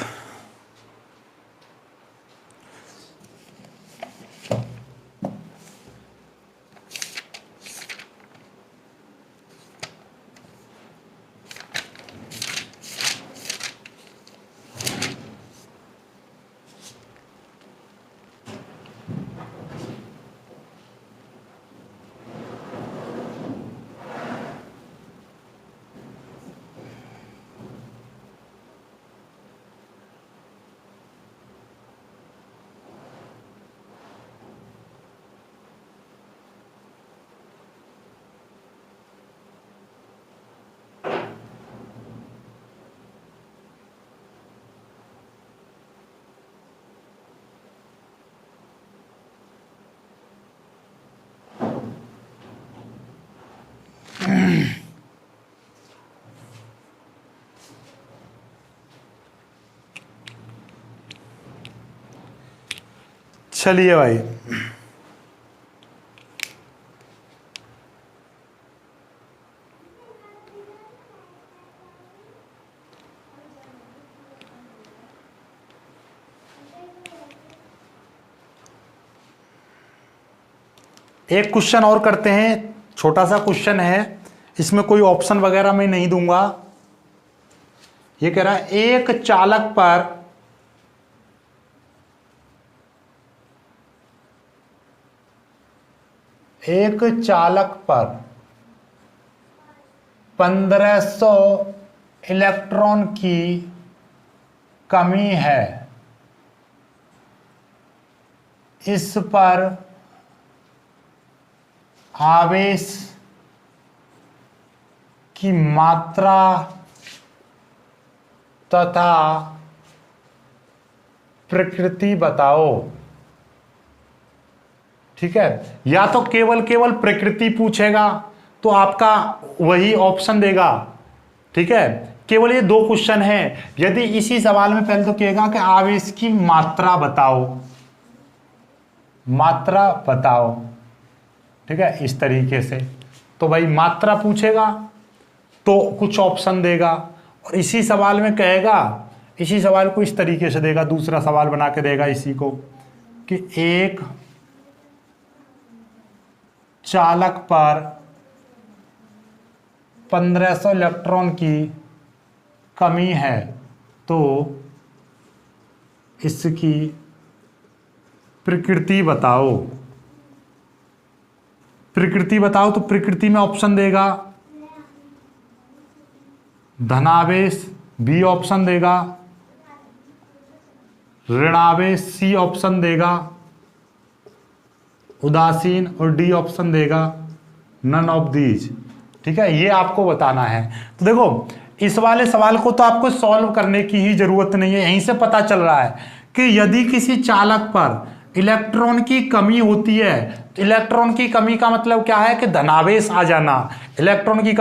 चलिए भाई, एक क्वेश्चन और करते हैं। छोटा सा क्वेश्चन है, इसमें कोई ऑप्शन वगैरह मैं नहीं दूंगा। ये कह रहा है एक चालक पर एक चालक पर 1500 इलेक्ट्रॉन की कमी है। इस पर आवेश की मात्रा तथा प्रकृति बताओ। ठीक है, या तो केवल प्रकृति पूछेगा तो आपका वही ऑप्शन देगा। ठीक है, केवल ये दो क्वेश्चन है। यदि इसी सवाल में पहले तो कहेगा कि आवेश की मात्रा बताओ, मात्रा बताओ। ठीक है, इस तरीके से तो भाई मात्रा पूछेगा तो कुछ ऑप्शन देगा, और इसी सवाल में कहेगा, इसी सवाल को इस तरीके से देगा, दूसरा सवाल बना के देगा इसी को कि एक चालक पर 1500 इलेक्ट्रॉन की कमी है तो इसकी प्रकृति बताओ। प्रकृति बताओ तो प्रकृति में ऑप्शन देगा धनावेश, बी ऑप्शन देगा ऋणावेश, सी ऑप्शन देगा उदासीन, और डी ऑप्शन देगा नन ऑफ दीज। ठीक है, ये आपको बताना है। तो देखो, इस वाले सवाल को तो आपको सॉल्व करने की ही जरूरत नहीं है, यहीं से पता चल रहा है कि यदि किसी चालक पर इलेक्ट्रॉन की कमी होती है तो इलेक्ट्रॉन की कमी का मतलब क्या है कि धनावेश आ जाना। इलेक्ट्रॉन की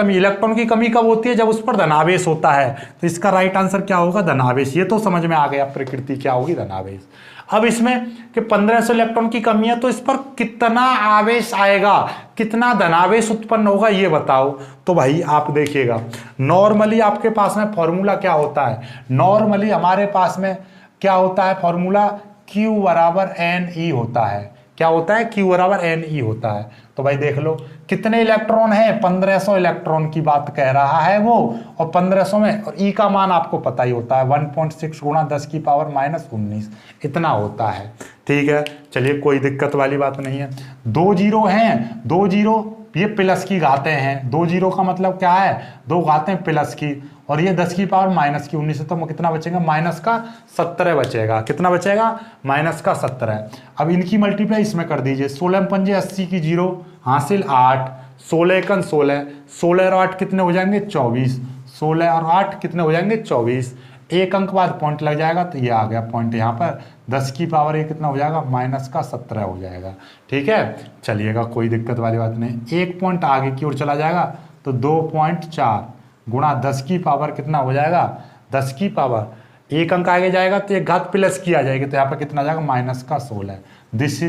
कमी कब होती है? जब उस पर धनावेश होता है। तो इसका राइट आंसर क्या होगा? धनावेश। ये तो समझ में आ गया, प्रकृति क्या होगी? धनावेश। अब इसमें कि 1500 इलेक्ट्रॉन की कमी है तो इस पर कितना आवेश आएगा, कितना धनावेश उत्पन्न होगा, ये बताओ। तो भाई आप देखिएगा, नॉर्मली आपके पास में फॉर्मूला क्या होता है? नॉर्मली हमारे पास में क्या होता है फॉर्मूला? Q बराबर NE होता है। क्या होता है? Q बराबर NE होता है। तो भाई देख लो कितने इलेक्ट्रॉन है, 1500 इलेक्ट्रॉन की बात कह रहा है वो, और 1500 में, और E का मान आपको पता ही होता है 1.6 गुणा 10 की पावर -19, इतना होता है। ठीक है, चलिए कोई दिक्कत वाली बात नहीं है। 2 जीरो हैं, 2 जीरो ये प्लस की घातें हैं। 2 जीरो का मतलब क्या है? 2 घातें प्लस की, और ये 10 की पावर -19 है, तो कितना बचेगा? -17 बचेगा। कितना बचेगा? -17। अब इनकी मल्टीप्लाई इसमें कर दीजिए। 16 पंजे 80 की 0 हासिल 8, 16 एकन 16, 16 और 8 कितने हो जाएंगे? 24। 16 और 8 कितने हो जाएंगे? 24। एक अंक बाद पॉइंट लग जाएगा, तो ये आ गया पॉइंट यहाँ पर। 10 की पावर ये कितना हो जाएगा? -17 हो जाएगा। ठीक है, चलिएगा कोई दिक्कत वाली बात नहीं। एक पॉइंट आगे की ओर चला जाएगा तो 2.4 गुणा 10 की पावर कितना हो जाएगा? 10 की पावर एक अंक आगे जाएगा तो एक घात प्लस की आ जाएगी, तो यहाँ पर कितना आ जाएगा? -16। This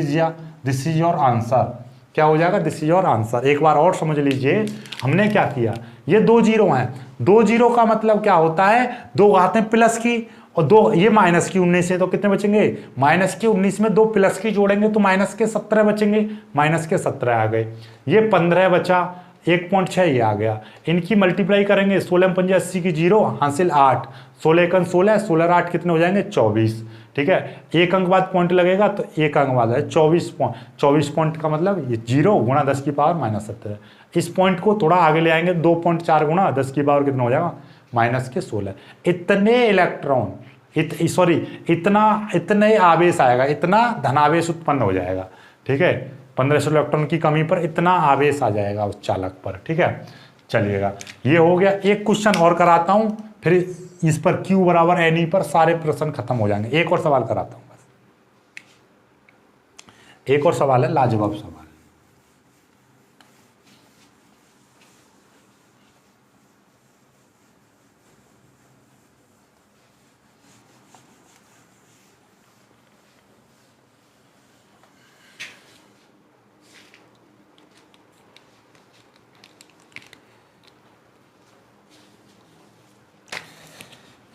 is your answer. क्या हो जाएगा? This is your answer. एक बार और समझ लीजिए, हमने क्या किया, ये 2 जीरो हैं। 2 जीरो का मतलब क्या होता है? 2 घातें प्लस की और 2 ये -19 है, तो कितने बचेंगे? -19 में 2 प्लस की जोड़ेंगे तो -17 बचेंगे। -17 आ गए। ये 15 बचा, 1.6 ये आ गया। इनकी मल्टीप्लाई करेंगे, 16 पंजे 80 की 0 हासिल 8, 16 एकन 16, 16 और 8 कितने हो जाएंगे? 24। ठीक है, एक अंक बाद पॉइंट लगेगा तो एक अंक बाद है 24 पॉइंट। 24 पॉइंट का मतलब ये 0 गुणा 10 की पावर -17। इस पॉइंट को थोड़ा आगे ले आएंगे, 2.4 गुणा 10 की पावर कितना हो जाएगा? -16। इतने इलेक्ट्रॉन इतने आवेश आएगा, इतना धनावेश उत्पन्न हो जाएगा। ठीक है, 1500 इलेक्ट्रॉन की कमी पर इतना आवेश आ जाएगा उस चालक पर। ठीक है, चलिएगा ये हो गया। एक क्वेश्चन और कराता हूं, फिर इस पर Q बराबर NE पर सारे प्रश्न खत्म हो जाएंगे। एक और सवाल कराता हूं बस, एक और सवाल है, लाजवाब सवाल।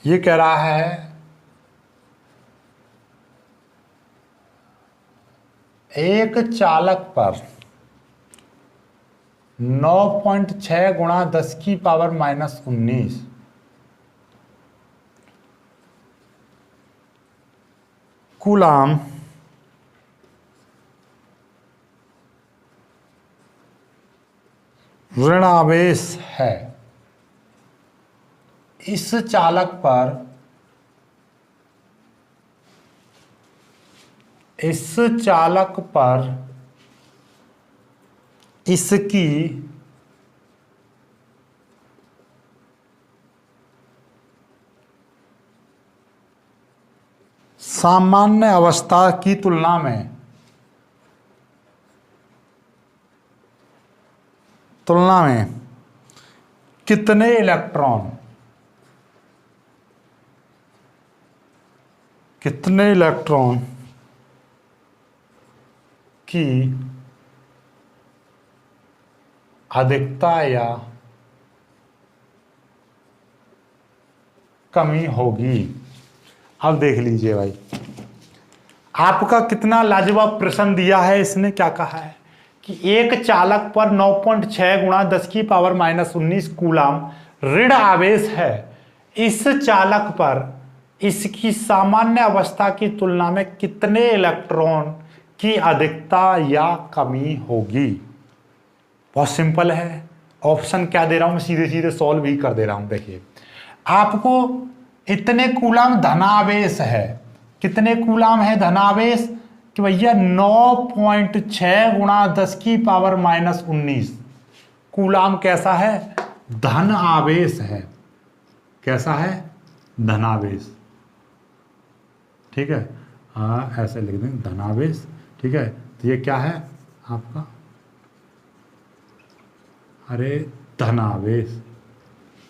ये कह रहा है एक चालक पर 9.6 गुणा 10 की पावर -19 कूलाम ऋणावेश है। इस चालक पर इसकी सामान्य अवस्था की तुलना में कितने इलेक्ट्रॉन की अधिकता या कमी होगी। अब देख लीजिए भाई, आपका कितना लाजवाब प्रश्न दिया है। इसने क्या कहा है कि एक चालक पर 9.6 गुणा 10 की पावर -19 कूलाम ऋण आवेश है। इस चालक पर इसकी सामान्य अवस्था की तुलना में कितने इलेक्ट्रॉन की अधिकता या कमी होगी। बहुत सिंपल है। ऑप्शन क्या दे रहा हूं मैं, सीधे सीधे सॉल्व ही कर दे रहा हूं। देखिए, आपको इतने कूलाम धनावेश है। कितने कूलाम है धनावेश कि भैया 9.6 गुणा 10 की पावर -19 कूलाम कैसा है, धन आवेश है। कैसा है, धनावेश। ठीक है, हाँ ऐसे लिख दें, धनावेश। ठीक है, तो ये क्या है आपका, अरे धनावेश।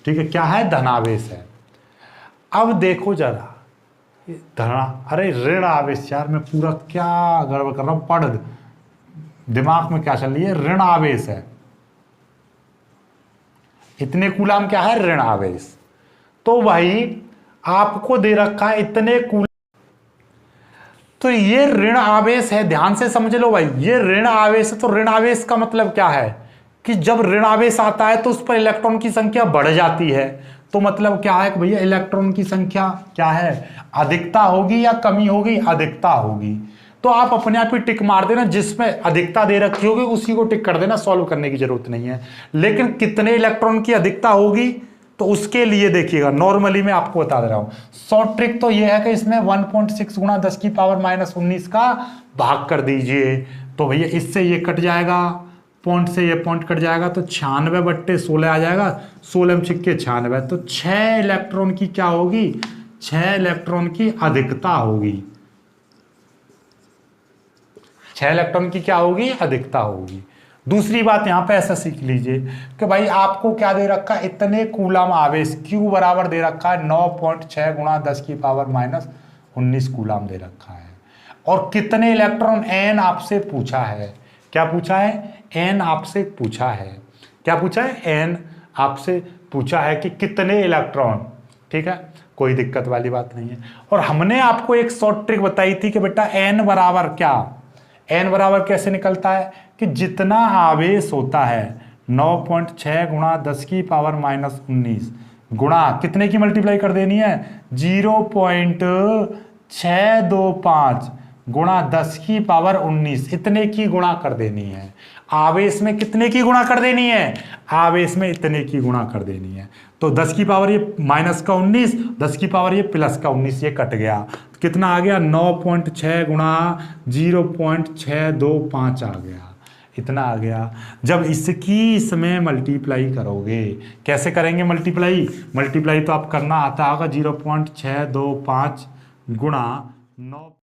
ठीक है, क्या है, धनावेश है। अब देखो जरा, अरे ऋण आवेश, यार मैं पूरा क्या गड़बड़ कर रहा हूं, पढ़ दिमाग में क्या चल रही है, ऋण आवेश है। इतने कूलाम क्या है, ऋण आवेश। तो भाई आपको दे रखा है इतने कूलाम, तो ये ऋण आवेश है। ध्यान से समझ लो भाई, ये ऋण आवेश है। तो ऋण आवेश का मतलब क्या है कि जब ऋण आवेश आता है तो उस पर इलेक्ट्रॉन की संख्या बढ़ जाती है। तो मतलब क्या है कि भैया इलेक्ट्रॉन की संख्या क्या है, अधिकता होगी या कमी होगी, अधिकता होगी। तो आप अपने आप ही टिक मार देना, जिसमें अधिकता दे रखी होगी उसी को टिक कर देना, सॉल्व करने की जरूरत नहीं है। लेकिन कितने इलेक्ट्रॉन की अधिकता होगी तो उसके लिए देखिएगा, नॉर्मली मैं आपको बता दे रहा हूं। शॉर्ट ट्रिक तो यह है कि इसमें 1.6 गुणा 10 की पावर -19 का भाग कर दीजिए। तो भैया इससे ये कट जाएगा, पॉइंट से ये पॉइंट कट जाएगा, तो 96/16 आ जाएगा। 16 में छिक्के 96, तो 6 इलेक्ट्रॉन की क्या होगी, 6 इलेक्ट्रॉन की अधिकता होगी। 6 इलेक्ट्रॉन की क्या होगी, अधिकता होगी। दूसरी बात यहां पे ऐसा सीख लीजिए कि भाई आपको क्या दे रखा है, इतने कूलाम आवेश, Q बराबर दे रखा है 9.6 गुणा 10 की पावर -19 कूलाम दे रखा है। और कितने इलेक्ट्रॉन, N आपसे पूछा है। क्या पूछा है, N आपसे पूछा है। क्या पूछा है, N आपसे पूछा है कि कितने इलेक्ट्रॉन। ठीक है, कोई दिक्कत वाली बात नहीं है। और हमने आपको एक शॉर्ट ट्रिक बताई थी कि बेटा N बराबर क्या, N बराबर कैसे निकलता है कि जितना आवेश होता है 9.6 गुणा 10 की पावर -19 गुणा कितने की मल्टीप्लाई कर देनी है, 0.625 गुणा 10 की पावर 19, इतने की गुणा कर देनी है। आवेश में कितने की गुणा कर देनी है, आवेश में इतने की गुणा कर देनी है। तो 10 की पावर ये माइनस का 19, 10 की पावर ये प्लस का 19, ये कट गया। तो कितना आ गया, 9.6 गुणा 0.625 आ गया, इतना आ गया। जब इसकी इसमें मल्टीप्लाई करोगे, कैसे करेंगे मल्टीप्लाई, मल्टीप्लाई तो आप करना आता होगा, 0.625 गुणा 9।